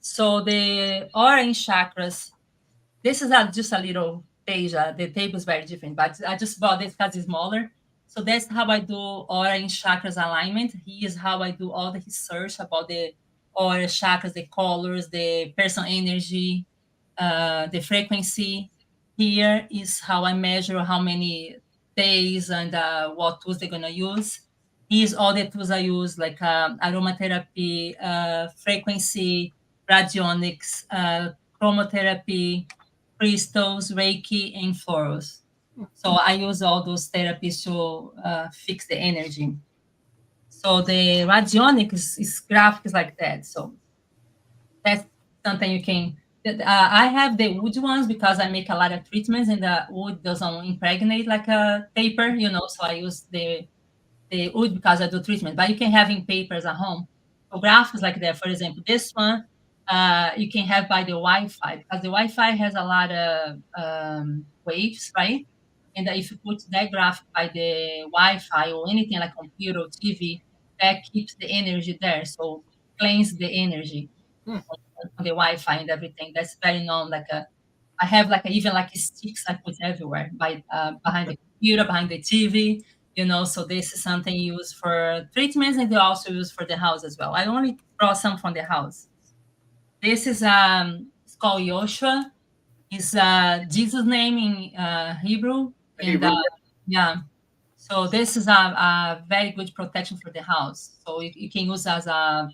So the orange chakras, this is just a little page. The table is very different, but I just bought this because it's smaller. So that's how I do orange chakras alignment. Here's how I do all the research about the orange chakras, the colors, the personal energy, the frequency. Here is how I measure how many days and what tools they're gonna use. Here's all the tools I use, like aromatherapy, frequency, radionics, chromotherapy, crystals, Reiki, and florals. So I use all those therapies to fix the energy. So the radionics is graphics like that. So that's something you can. I have the wood ones because I make a lot of treatments, and the wood doesn't impregnate like a paper, So I use the wood because I do treatment. But you can have in papers at home. So graphics like that. For example, this one you can have by the Wi-Fi, because the Wi-Fi has a lot of waves, right? And if you put that graphic by the Wi-Fi or anything like computer or TV, that keeps the energy there. So cleanse the energy on the Wi-Fi and everything. That's very known. I have even sticks I put everywhere behind the computer, behind the TV. So this is something used for treatments, and they also use for the house as well. I only brought some from the house. This is it's called Yoshua. It's Jesus' name in Hebrew. And yeah. So this is a very good protection for the house. So you can use as a,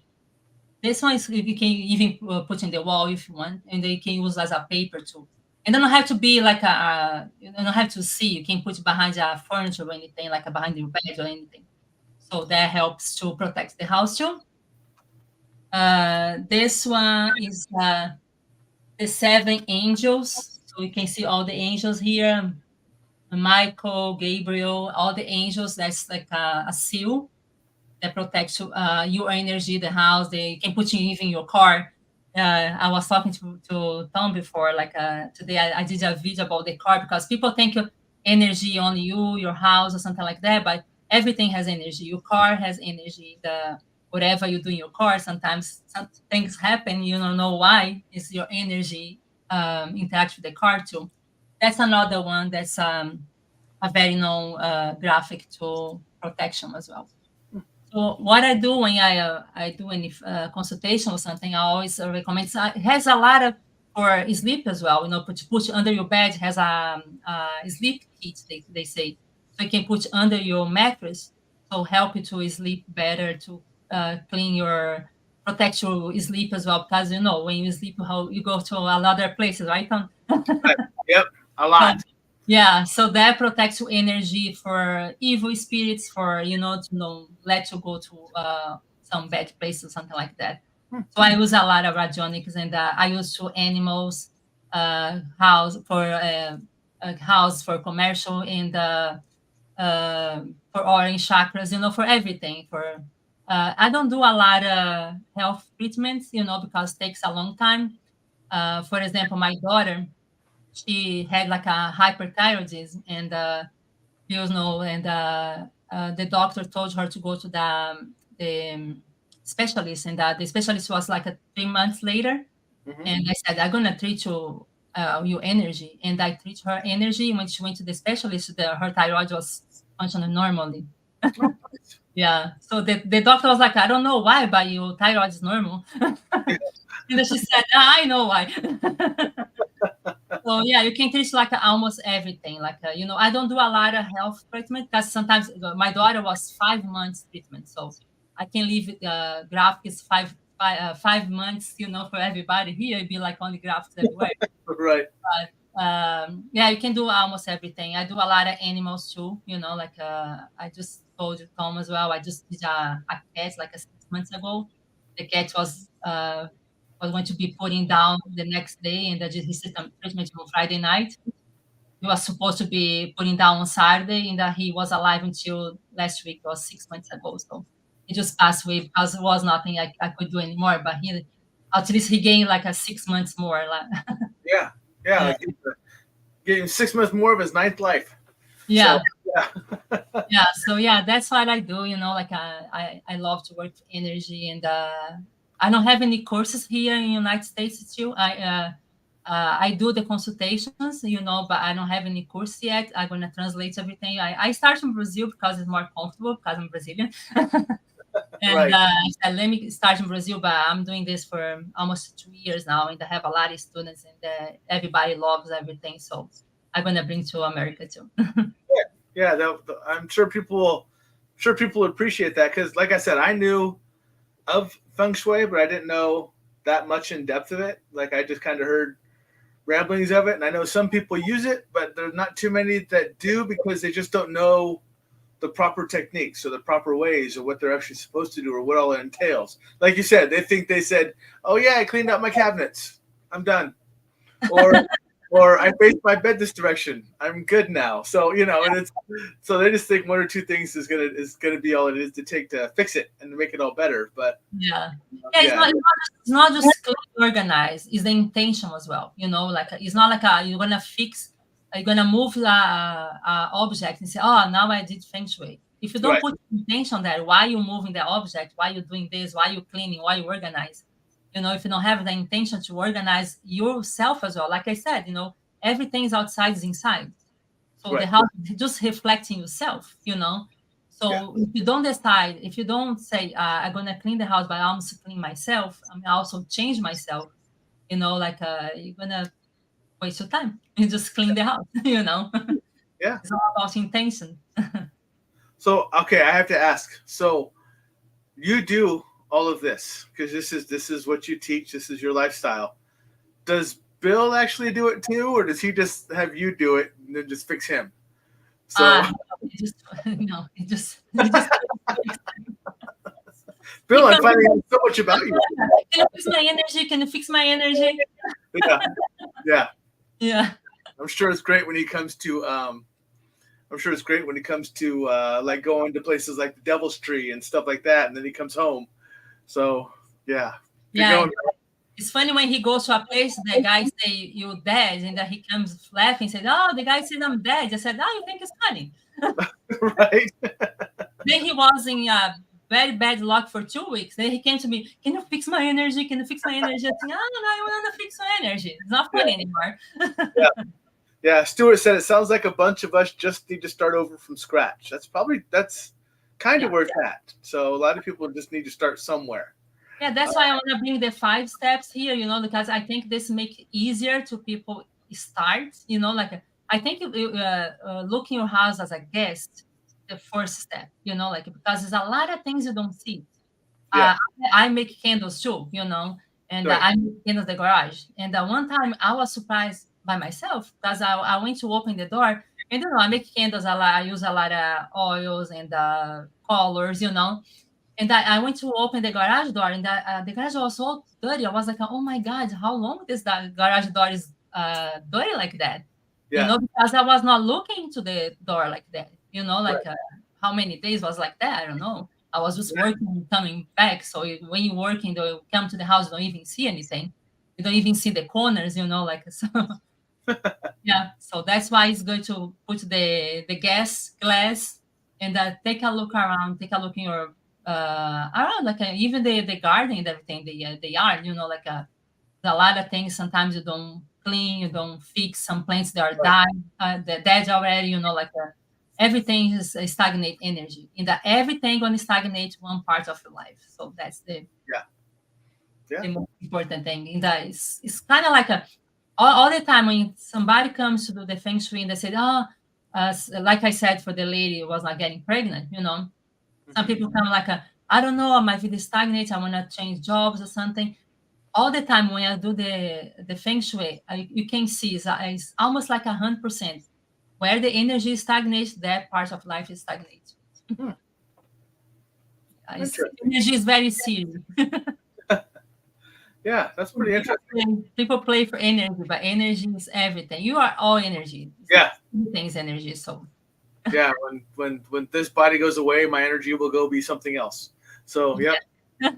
this one is, you can even put in the wall if you want, and they can use as a paper too. And don't have to be like you don't have to see. You can put behind a furniture or anything, like behind your bed or anything. So that helps to protect the house too. This one is the seven angels. So you can see all the angels here. Michael, Gabriel, all the angels. That's like a seal that protects your energy, the house. They can put in even your car. I was talking to Tom before, like today I did a video about the car because people think energy only you, your house, or something like that. But everything has energy. Your car has energy. The whatever you do in your car, sometimes some things happen. You don't know why. It's your energy interact with the car too. That's another one. That's a very known graphic to protection as well. So what I do when I do any consultation or something, I always recommend. It has a lot of for sleep as well. You know, put under your bed has a sleep kit. They say so you can put under your mattress. So help you to sleep better, to clean your protect your sleep as well. Because you know when you sleep, how you go to a lot of places, right? Right. Yep, a So, lot. yeah, so that protects your energy for evil spirits, for to let you go to some bad place or something like that. So I use a lot of radionics, and I use two animals, house for commercial, and for orange chakras, for everything. For I don't do a lot of health treatments, because it takes a long time. For example, my daughter, she had like a hyperthyroidism, and and the doctor told her to go to the specialist, and the specialist was like 3 months later. Hmm. And I said, I'm gonna treat your energy, and I treat her energy. When she went to the specialist, her thyroid was functioning normally. Yeah, so the doctor was like, I don't know why, but your thyroid is normal. And then she said, I know why. So yeah, you can teach like almost everything. Like I don't do a lot of health treatment because sometimes my daughter was 5 months treatment, so I can leave graphics 5 months. For everybody here, it'd be like only graphics everywhere. Right. But yeah, you can do almost everything. I do a lot of animals too. Like I just told you, Tom, as well. I just did a cat like 6 months ago. The cat was going to be putting down the next day, and I just received some treatment on Friday night. He was supposed to be putting down on Saturday, and he was alive until last week, or 6 months ago. So he just passed away because there was nothing I could do anymore. But at least he gained like a 6 months more. Like, Yeah. Yeah. uh, Like getting 6 months more of his ninth life. So yeah, yeah. yeah. So yeah, that's what I do. Like I love to work with energy, and I don't have any courses here in the United States too. I do the consultations, but I don't have any course yet. I'm gonna translate everything. I start from Brazil because it's more comfortable because I'm Brazilian. And Right. I said, let me start in Brazil, but I'm doing this for almost 2 years now, and I have a lot of students, and everybody loves everything. So I'm gonna bring to America too. Yeah. I'm sure people appreciate that because, like I said, I knew of Feng Shui, but I didn't know that much in depth of it. Like I just kind of heard ramblings of it, and I know some people use it, but there's not too many that do because they just don't know the proper techniques or the proper ways or what they're actually supposed to do or what all it entails. Like you said, they said, "Oh yeah, I cleaned out my cabinets. I'm done," or I faced my bed this direction. I'm good now. So and it's so they just think one or two things is gonna be all it is to take to fix it and to make it all better. But Yeah. Yeah, it's yeah, not just clean, organized, it's the intention as well. Like it's not like you're gonna move a object and say, oh, now I did feng shui. If you don't right, put intention there, why you moving the object, why you doing this, why you cleaning, why you organize, if you don't have the intention to organize yourself as well. Like I said, everything is outside is inside. So the right, house is just reflecting yourself. yeah, So if you don't decide, if you don't say, I'm gonna clean the house, but I also clean myself, I mean, I also change myself, like you're gonna waste your time. You just clean the house. yeah. It's all about intention. So okay, I have to ask. So you do all of this because this is what you teach. This is your lifestyle. Does Bill actually do it too, or does he just have you do it and then just fix him? So No, he just no, he just he Bill, I'm comes, finding out so much about you. can you fix my energy? Can you fix my energy? Yeah, yeah. Yeah. I'm sure it's great when he comes to I'm sure it's great when he comes to like going to places like the Devil's Tree and stuff like that, and then he comes home. So yeah, get Yeah. going. It's funny when he goes to a place, the guy say you're dead, and then he comes laughing, said, "Oh, the guy said I'm dead." I said, "Oh, you think it's funny?" Right? Then he was in very bad luck for 2 weeks. Then he came to me, "Can you fix my energy? Can you fix my energy?" I said, "Oh, no, I want to fix my energy. It's not Yeah, funny anymore." yeah, yeah. Stuart said it sounds like a bunch of us just need to start over from scratch. That's kind of Yeah. where it's at. So a lot of people just need to start somewhere. Yeah, that's why I want to bring the 5 steps here, because I think this make it easier to people start, like I think looking your house as a guest, the first step, like because there's a lot of things you don't see. Yeah, Uh, I make candles too, and right. I make candles in the garage. And one time I was surprised by myself because I went to open the door and I make candles a lot. I use a lot of oils and colors, and I went to open the garage door, and the garage was so dirty. I was like, "Oh my god, how long this garage door is dirty like that?" Yeah, Because I was not looking to the door like that. Like how many days was like that? I don't know. I was just working and coming back. So when you're working, though, you come to the house, you don't even see anything. You don't even see the corners. Like so. Yeah, so that's why it's good to put the gas glass and take a look around, take a look in your around, like even the garden and everything, the yard, like there's a lot of things. Sometimes you don't clean, you don't fix some plants that are right. dying, they're dead already. Like everything is a stagnate energy, and that everything going to stagnate one part of your life. So that's Yeah, yeah, the most important thing. And that it's kind of like all the time when somebody comes to do the feng shui and they say, "Oh, like I said, for the lady who was not getting pregnant," some hmm people come like, "I don't know, my vida stagnates. I want to change jobs or something." All the time when I do the feng shui, you can see it's almost like 100%. Where the energy stagnates, that part of life is stagnate. Hmm. Interesting. Energy is very serious. Yeah, that's pretty interesting. People play for energy, but energy is everything. You are all energy. Yeah, Everything's energy. So yeah. When this body goes away, my energy will go be something else. So, yep, yeah.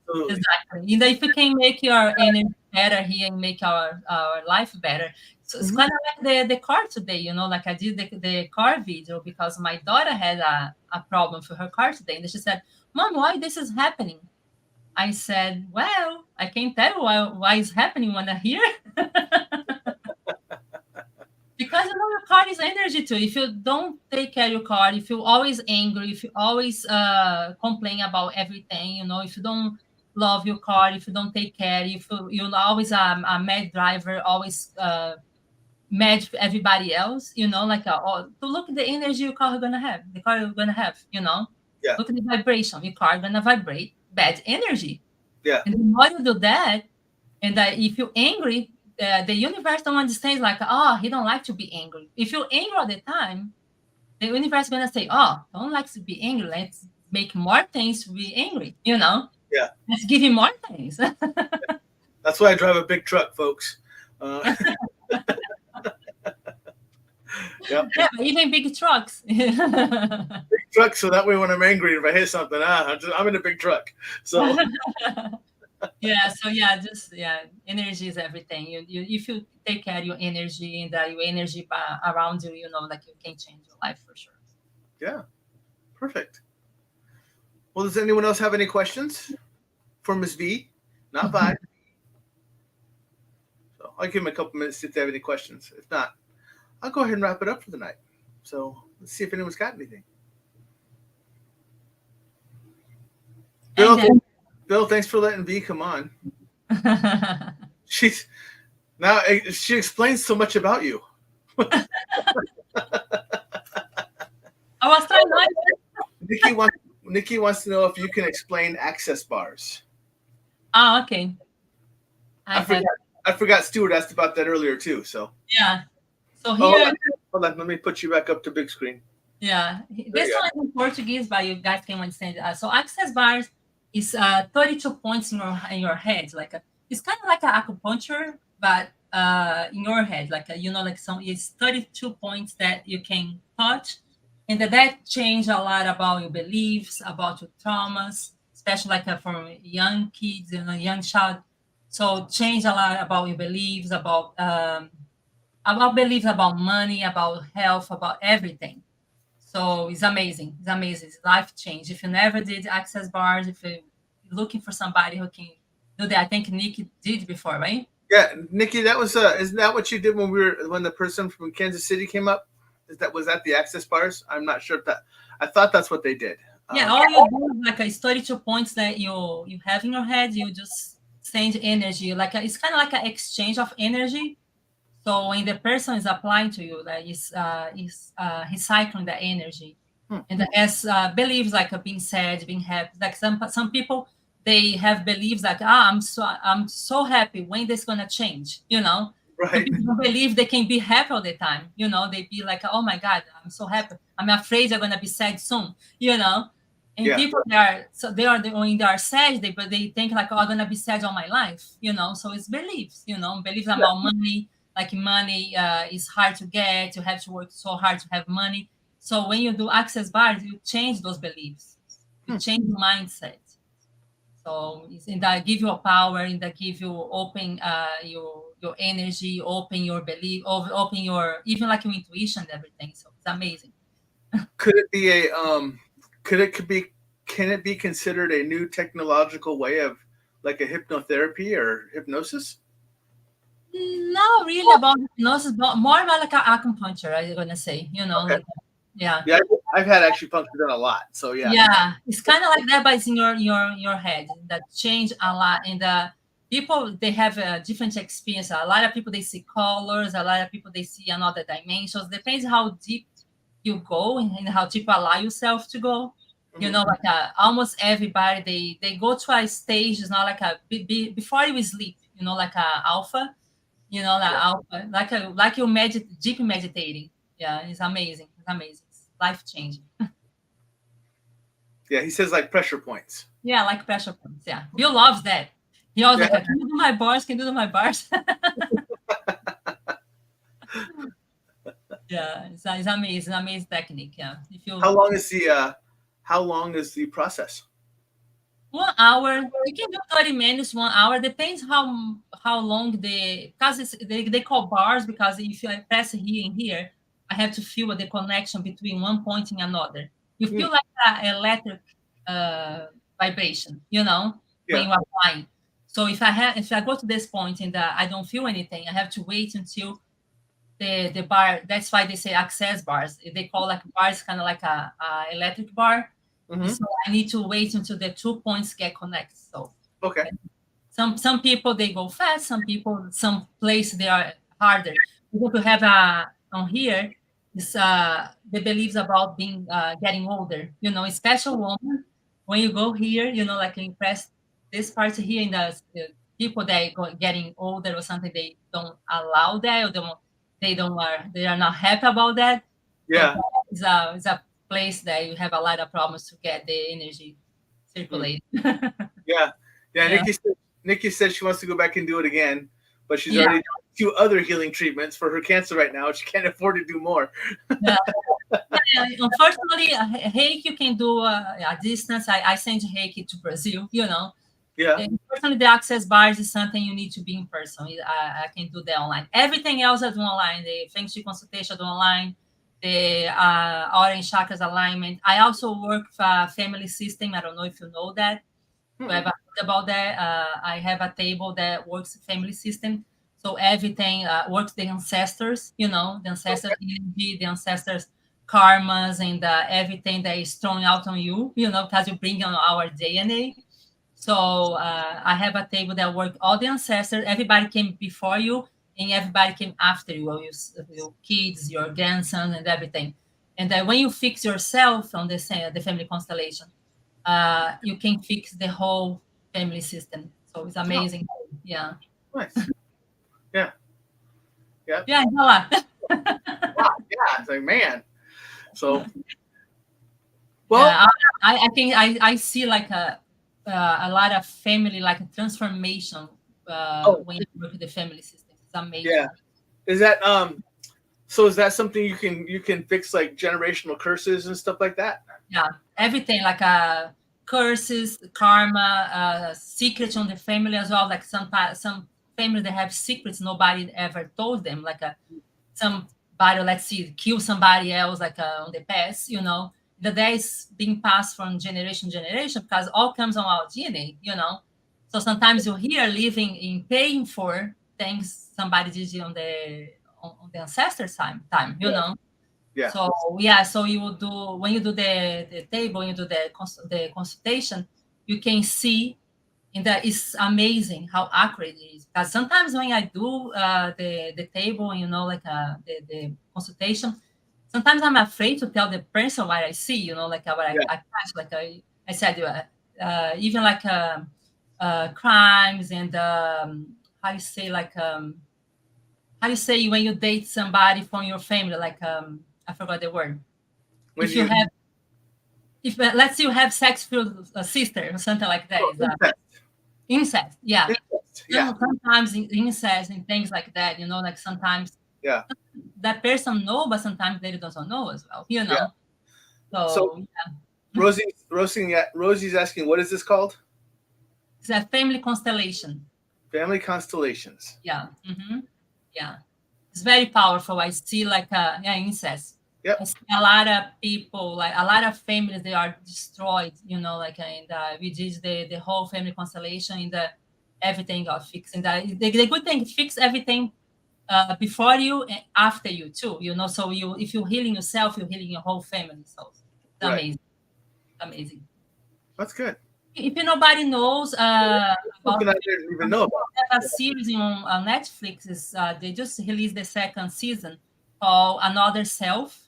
absolutely. Exactly. And if we can make your energy better here and make our life better. So it's Mhm. kind of like the car today, like I did the car video because my daughter had a problem for her car today. And she said, "Mom, why this is happening?" I said, "Well, I can't tell you why it's happening when I'm here." Because your car is energy too. If you don't take care of your car, if you're always angry, if you always complain about everything, if you don't love your car, if you don't take care, if you're always a mad driver, always mad for everybody else, like to look at the energy your car is gonna have, the car you're gonna have, Yeah, look at the vibration, your car gonna vibrate bad energy. yeah, And the more you do that, and if you're angry, the universe don't understand like, oh, he don't like to be angry. If you're angry all the time, the universe is gonna say, oh, don't like to be angry. Let's make more things to be angry. yeah. Let's give him more things. That's why I drive a big truck, folks. Yep, Yeah, but even big trucks. big truck. So that way, when I'm angry, if I hit something, I'm in a big truck. So Yeah, so just energy is everything. You if you take care of your energy and your energy around you, like you can change your life for sure. yeah, perfect. Well, does anyone else have any questions for Miss V? Not Vi. So I'll give him a couple minutes if they have any questions. If not, I'll go ahead and wrap it up for the night. So let's see if anyone's got anything. And Bill, then, Bill, thanks for letting V come on. She's now she explains so much about you. I was trying not. Nikki wants to know if you can explain access bars. Oh, okay. I forgot Stuart asked about that earlier too. So yeah. So oh, here, hold on. Let me put you back up to big screen. yeah, this one is in Portuguese, but you guys can understand. So access bars is 32 points in your head. Like it's kind of like an acupuncture, but in your head, like like some it's 32 points that you can touch, and that change a lot about your beliefs, about your traumas, especially like for young kids, young child. So change a lot about your beliefs, about beliefs about money, about health, about everything. So it's amazing. It's amazing. It's life change. If you never did access bars, if you're looking for somebody who can do that, I think Nikki did before, right? Yeah, Nikki, that was isn't that what you did when the person from Kansas City came up? Was that the access bars? I'm not sure if that. I thought that's what they did. Yeah, all you do is like a 32 points that you have in your head. You just send energy. It's kind of like an exchange of energy. So when the person is applying to you, that is recycling the energy, and as beliefs like being sad, being happy. Like some people, they have beliefs like I'm so happy. When this gonna change? Some Right. people believe they can be happy all the time. They be like, oh my God, I'm so happy. I'm afraid they're gonna be sad soon. And Yeah. people when they are sad, but they think like, oh, I'm gonna be sad all my life. So it's beliefs. Beliefs about money. Like money is hard to get. You have to work so hard to have money. So when you do access bars, you change those beliefs. You change your mindset. So it's in that give you a power, in that give you open your energy, open your belief, open your even like your intuition and everything. So it's amazing. Could it be a can it be considered a new technological way of like a hypnotherapy or hypnosis? Not really about hypnosis, but more about like acupuncture, I'm gonna say. Okay. Yeah. Yeah, I've had acupuncture done a lot. So yeah. Yeah, it's kind of like that, but it's in your head. That change a lot, and people they have a different experience. A lot of people they see colors. A lot of people they see another dimensions. Depends how deep you go and how deep you allow yourself to go. Like almost everybody they go to a stage. It's not like before you sleep. Like a alpha. Like alpha, like you deep meditating. Yeah, it's amazing. It's amazing. It's life changing. Yeah, he says like pressure points. Yeah, like pressure points. Yeah, Bill loves that. He always like, can you do my bars? Can you do my bars? Yeah, it's amazing, amazing technique. Yeah, if you How long is the process? 1 hour, you can do 30 minutes, 1 hour. Depends how long because they call bars because if you press here and here, I have to feel the connection between one point and another. You feel like an electric vibration, when you are flying. So if I go to this point and I don't feel anything, I have to wait until the bar. That's why they say access bars. They call like bars kind of like a electric bar. So I need to wait until the 2 points get connected. So Okay. some people they go fast. Some place they are harder. We want to have on here is the beliefs about being getting older. A special woman when you go here, like you press this part here in the people that go getting older or something, they don't allow that or they are not happy about that. Yeah. So it's a place that you have a lot of problems to get the energy circulate. Yeah. Yeah. Nikki said she wants to go back and do it again, but she's already done 2 other healing treatments for her cancer right now. She can't afford to do more. Yeah. Unfortunately, Reiki you can do a distance. I send Reiki to Brazil. Yeah. Unfortunately, the access bars is something you need to be in person. I can do that online. Everything else I do online. The Feng Shui consultation I do online. The orange chakras alignment. I also work for family system. I don't know if you know that. You ever heard about that? I have a table that works family system. So everything works the ancestors, the ancestors energy, the ancestors karmas, and everything that is thrown out on you, because you bring on our DNA. So I have a table that works all the ancestors. Everybody came before you, and everybody came after you, your kids, your grandsons, and everything. And when you fix yourself on the family constellation, you can fix the whole family system. So it's amazing. Yeah. Nice. Yeah. Yeah. Yeah. Wow. Wow. Yeah. It's like, man. So, well, yeah, I think I see like a lot of family like a transformation when you work with the family system. It's amazing. Yeah. Is that so is that something you can fix, like generational curses and stuff like that? Yeah, everything like curses, karma, secrets on the family as well. Like some families they have secrets nobody ever told them. Like somebody, let's see, kill somebody else like on the past. You know, that is being passed from generation to generation because all comes on our DNA. You know, so sometimes you hear living in paying for things somebody did on the ancestors time. You know. Yeah. So yeah, so you will do when you do the table, you do the consultation, you can see, and that is amazing how accurate it is. Because sometimes when I do the table, you know, like the consultation, sometimes I'm afraid to tell the person what I see, you know, like what I catch, like I said, even like crimes and how you say like how you say when you date somebody from your family, like I forgot the word. When if you have, if let's say you have sex with a sister or something like that, is that incest? Yeah. Incest. Yeah. Sometimes incest and things like that, you know, like sometimes that person know, but sometimes they don't know as well, you know. So yeah. Rosie's asking, what is this called? It's a family constellation. Family constellations. Yeah. Yeah. It's very powerful. I see like incest. Yep. I see a lot of people, like a lot of families, they are destroyed, you know, like and we did the whole family constellation and everything got fixed. And the good thing, fix everything before you and after you too, you know. So if you're healing yourself, you're healing your whole family. So it's amazing. Amazing. That's good. If nobody knows about I didn't even know about. A series on Netflix is they just released the second season called Another Self,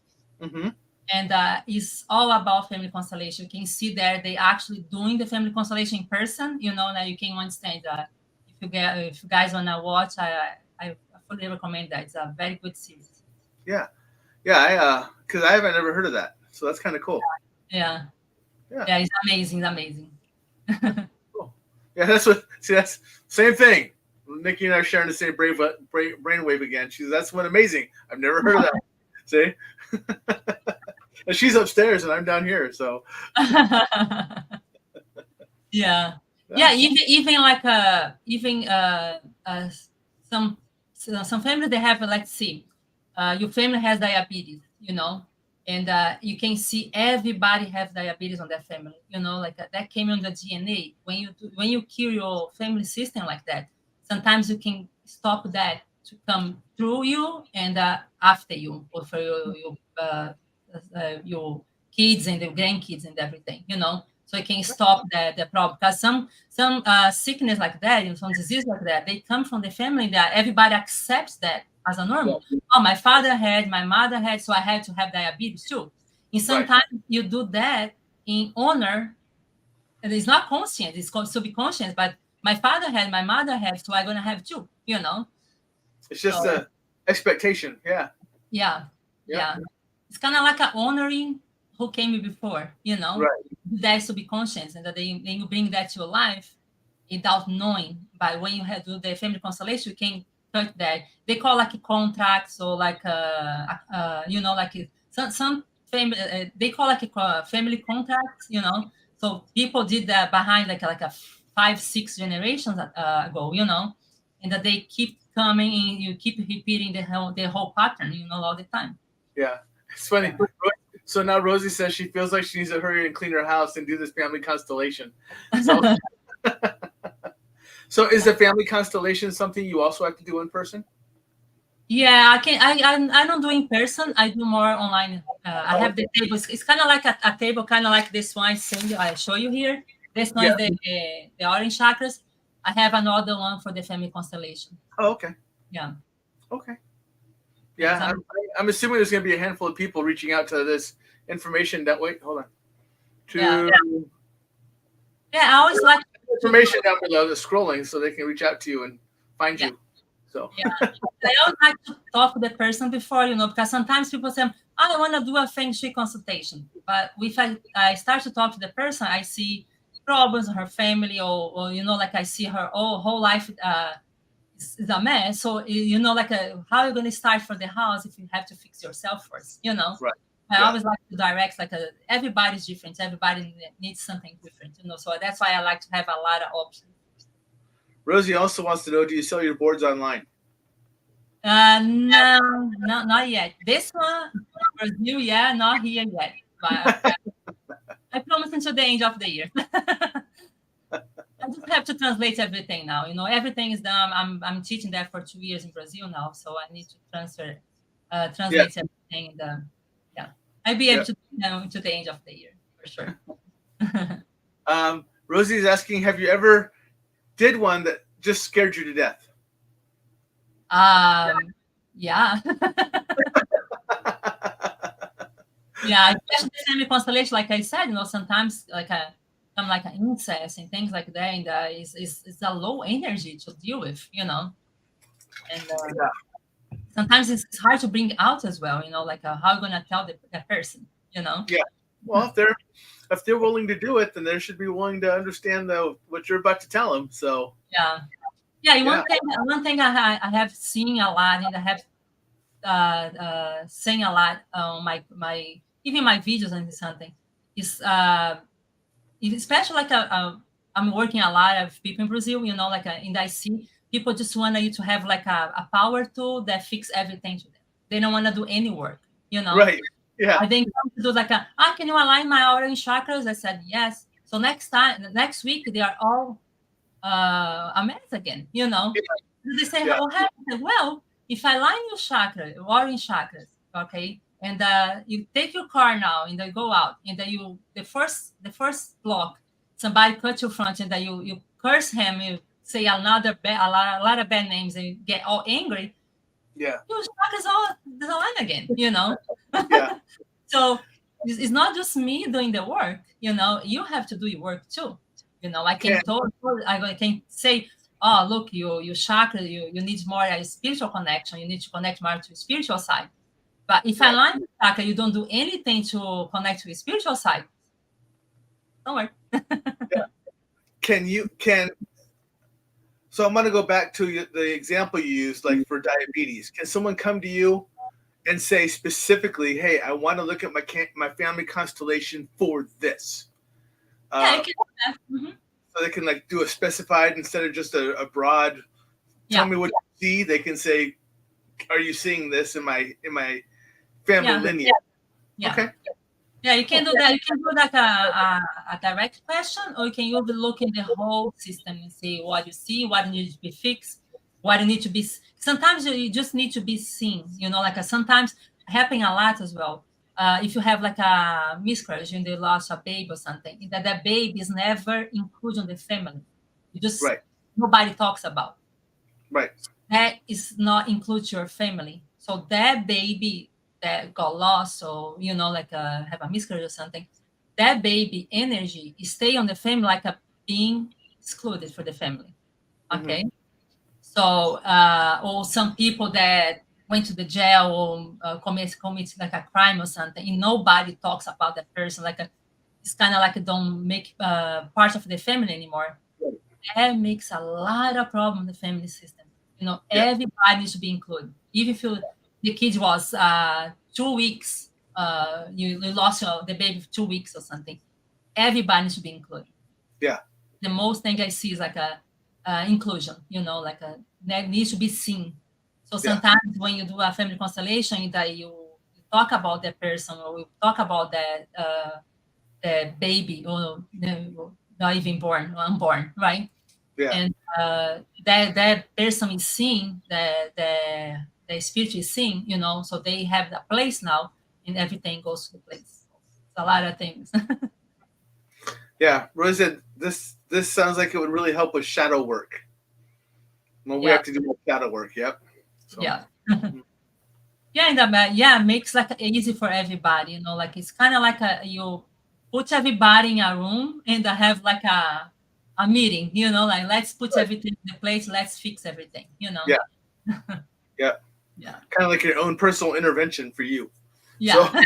and it's all about family constellation. You can see there they actually doing the family constellation in person. You know, now you can understand that. If you guys wanna watch, I fully recommend that. It's a very good series. Yeah, yeah. Because I haven't ever heard of that, so that's kind of cool. Yeah, it's amazing. Amazing. Cool. Yeah, that's same thing. Nikki and I are sharing the same brainwave again. That's one amazing. I've never heard of that. See, and she's upstairs and I'm down here. So yeah. Even like some family they have, let's see, your family has diabetes, you know, and you can see everybody have diabetes on their family, you know, like that came on the DNA. When you cure your family system like that, sometimes you can stop that to come through you and after you, or for your kids and the grandkids and everything, you know. So it can stop the problem. Because some sickness like that, and some disease like that, they come from the family that everybody accepts that as a normal. Oh, my father had, my mother had, so I had to have diabetes too. And sometimes you do that in honor, and it's not conscious, it's subconscious, but my father had, my mother had, so I'm going to have too, you know. It's just an expectation. Yeah. It's kind of like a honoring who came before, you know. Right. That's subconscious, and that then you bring that to your life without knowing. But when you do the family constellation, you can touch that. They call like contracts, or like you know, like some family they call like a family contracts, you know. So people did that behind like a 5-6 generations ago, you know, and that they keep coming and you keep repeating the whole pattern, you know, all the time. Yeah, it's funny. So now Rosie says she feels like she needs to hurry and clean her house and do this family constellation. So, so is the family constellation something you also have to do in person? Yeah, I don't do in person. I do more online. I have the table. It's kind of like a table, kind of like this one I show you here. This one is the orange chakras. I have another one for the family constellation. Oh, okay. Yeah. Okay. Yeah, I'm assuming there's going to be a handful of people reaching out to this information. That wait, hold on. I always like information down below the scrolling, so they can reach out to you and find you. So I always like to talk to the person before, because sometimes people say, I want to do a Feng Shui consultation. But if I start to talk to the person, I see problems in her family, or like I see her whole life is a mess. So, how are you going to start for the house if you have to fix yourself first, Right. I always like to direct, everybody's different. Everybody needs something different, so that's why I like to have a lot of options. Rosie also wants to know, do you sell your boards online? No, not yet. This one, Brazil, not here yet. But I promise until the end of the year. I just have to translate everything now. Everything is done. I'm teaching that for 2 years in Brazil now, so I need to translate everything. And I'll be able to do to the end of the year for sure. Rosie is asking, have you ever did one that just scared you to death? Yeah. Yeah, especially the family constellation, like I said, sometimes some like an incest and things like that, and it's a low energy to deal with, and sometimes it's hard to bring out as well, like how you're gonna tell the person, Yeah. Well, if they're willing to do it, then they should be willing to understand what you're about to tell them. So One thing I have seen a lot, and I have saying a lot on my even my videos and something is especially I'm working a lot of people in Brazil, and I see people just want you to have a power tool that fix everything to them. They don't want to do any work, Right. Yeah. I think to do can you align my aura and chakras? I said yes. So next week they are all a mess again, They say, what happened? Well, if I line your chakra, orange chakras, okay, and you take your car now and then go out, and then the first block, somebody cut your front, and then you curse him, you say a lot of bad names, and you get all angry. Yeah, your chakras all line again, Yeah. So it's not just me doing the work, you have to do your work too. I can say, oh, look, your chakra, you need more a spiritual connection. You need to connect more to the spiritual side. But if I line the chakra, you don't do anything to connect to the spiritual side. Don't worry. So I'm going to go back to the example you used, like for diabetes. Can someone come to you and say specifically, hey, I want to look at my family constellation for this? You can do that. Mm-hmm. So they can do a specified instead of just a broad. Tell me what you see. They can say, "Are you seeing this in my family lineage?" Yeah. Okay. Yeah, you can do that. You can do a direct question, or you can even look in the whole system and see what you see, what needs to be fixed, what you need to be. Sometimes you just need to be seen. Sometimes happening a lot as well. If you have a miscarriage and they lost a baby or something, that baby is never included in the family. Nobody talks about. Right. That is not include your family. So that baby that got lost, or have a miscarriage or something, that baby energy stay on the family being excluded for the family. Okay. Mm-hmm. So or some people that went to the jail or commit a crime or something, and nobody talks about that person. It's kind of don't make part of the family anymore. That makes a lot of problem in the family system. Everybody needs to be included. Even if the kid was 2 weeks, you lost the baby for 2 weeks or something, everybody needs to be included. Yeah. The most thing I see is inclusion. That needs to be seen. So sometimes when you do a family constellation, that you talk about that person, or you talk about the baby, or not even born, or unborn, right? Yeah. And that person is seeing, the spirit is seeing, so they have a place now, and everything goes to the place. It's a lot of things. Yeah, Rose said this sounds like it would really help with shadow work. Well, we have to do more shadow work. Yep. So. Yeah. Yeah, and makes like easy for everybody. Like it's kind of like you put everybody in a room and have like a meeting. Like let's put Right. everything in place. Let's fix everything. Yeah, yeah. Yeah, Kind of like your own personal intervention for you. So yeah.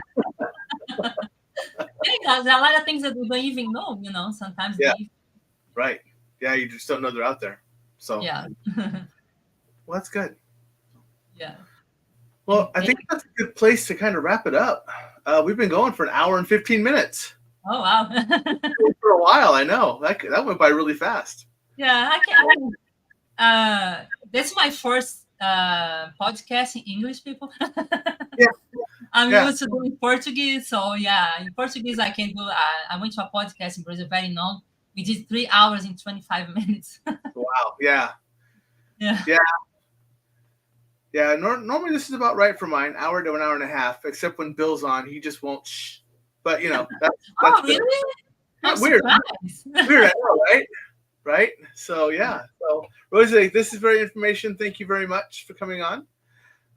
Yeah, there are a lot of things that we don't even know. Sometimes yeah, we. right. Yeah, you just don't know they're out there. So Yeah, well, that's good. yeah. Well, I think that's a good place to kind of wrap it up. We've been going for an hour and 15 minutes. Oh wow. For a while, I know that went by really fast. Yeah, I can. That's my first podcast in English, people. Yeah, I'm yeah. used to doing Portuguese, so yeah, in Portuguese I can do. I went to a podcast in Brazil, very long. We did 3 hours and 25 minutes. Wow. Yeah, Yeah. yeah, yeah. Normally this is about right for mine, hour to an hour and a half. Except when Bill's on, he just won't. Shh. But that's Oh, really? I'm weird. surprised. Weird, I know, right? Right. So yeah. So Rosie, this is very information. Thank you very much for coming on.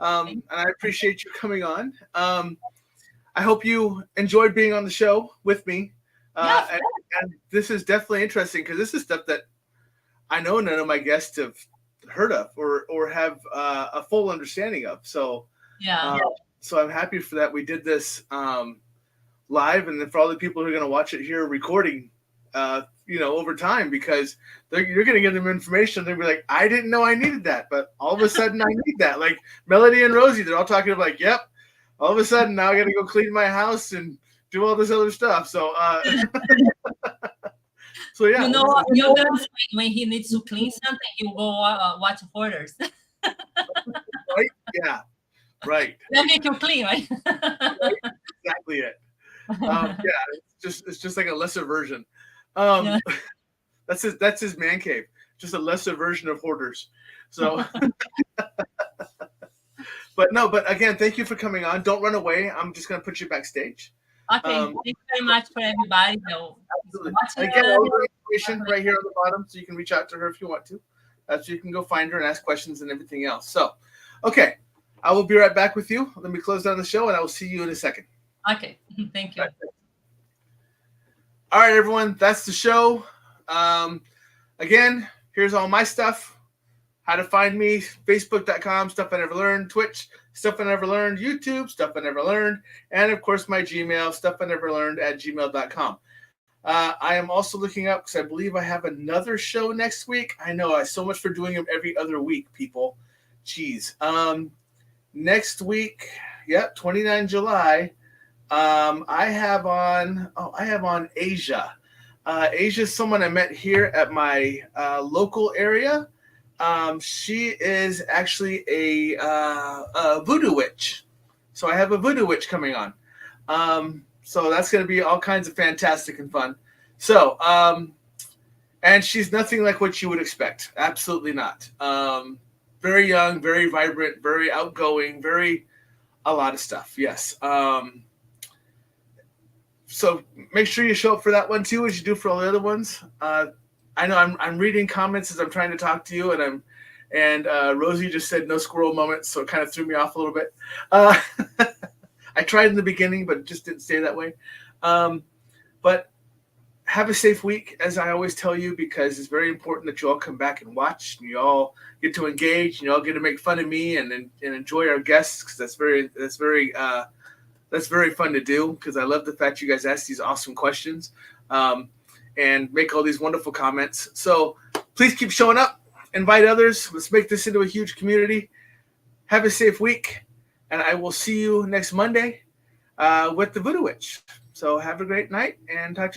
And I appreciate you coming on. I hope you enjoyed being on the show with me. Yeah. And this is definitely interesting because this is stuff that I know none of my guests have heard of or have a full understanding of. So Yeah. so I'm happy for that. We did this live, and then for all the people who are going to watch it here recording, over time, because you're going to get them information. They'll be like, I didn't know I needed that, but all of a sudden I need that. Like Melody and Rosie, they're all talking about like, yep. All of a sudden now I got to go clean my house and do all this other stuff. So, so yeah. Your husband, when he needs to clean something, he'll go watch Hoarders. Right? Yeah. Right. That make you clean, right? Right? Exactly it. Yeah, it's just like a lesser version. Yeah. That's his man cave. Just a lesser version of Hoarders. So, but again, thank you for coming on. Don't run away. I'm just gonna put you backstage. Okay, thank you very much for everybody. Absolutely. Again, all the information right here on the bottom, so you can reach out to her if you want to. So you can go find her and ask questions and everything else. So, okay, I will be right back with you. Let me close down the show, and I will see you in a second. Okay, thank you. All right, everyone, that's the show. Again, here's all my stuff. How to find me, facebook.com, Stuff I Never Learned, Twitch, Stuff I Never Learned, YouTube, Stuff I Never Learned, and of course my Gmail, stuffineverlearned@gmail.com. I am also looking up because I believe I have another show next week. I know, I so much for doing them every other week, people. Jeez. Next week, 29 July, I have on Asia. Asia is someone I met here at my local area. She is actually a voodoo witch. So I have a voodoo witch coming on. So that's going to be all kinds of fantastic and fun. So, and she's nothing like what you would expect. Absolutely not. Very young, very vibrant, very outgoing, a lot of stuff. Yes. So make sure you show up for that one too, as you do for all the other ones. I know I'm reading comments as I'm trying to talk to you, and Rosie just said no squirrel moments, so it kind of threw me off a little bit. I tried in the beginning, but it just didn't stay that way. But have a safe week, as I always tell you, because it's very important that you all come back and watch, and you all get to engage, and you all get to make fun of me and enjoy our guests, because that's very fun to do, because I love the fact you guys ask these awesome questions. And make all these wonderful comments. So please keep showing up. Invite others. Let's make this into a huge community. Have a safe week. And I will see you next Monday with the Voodoo Witch. So have a great night and talk to you later.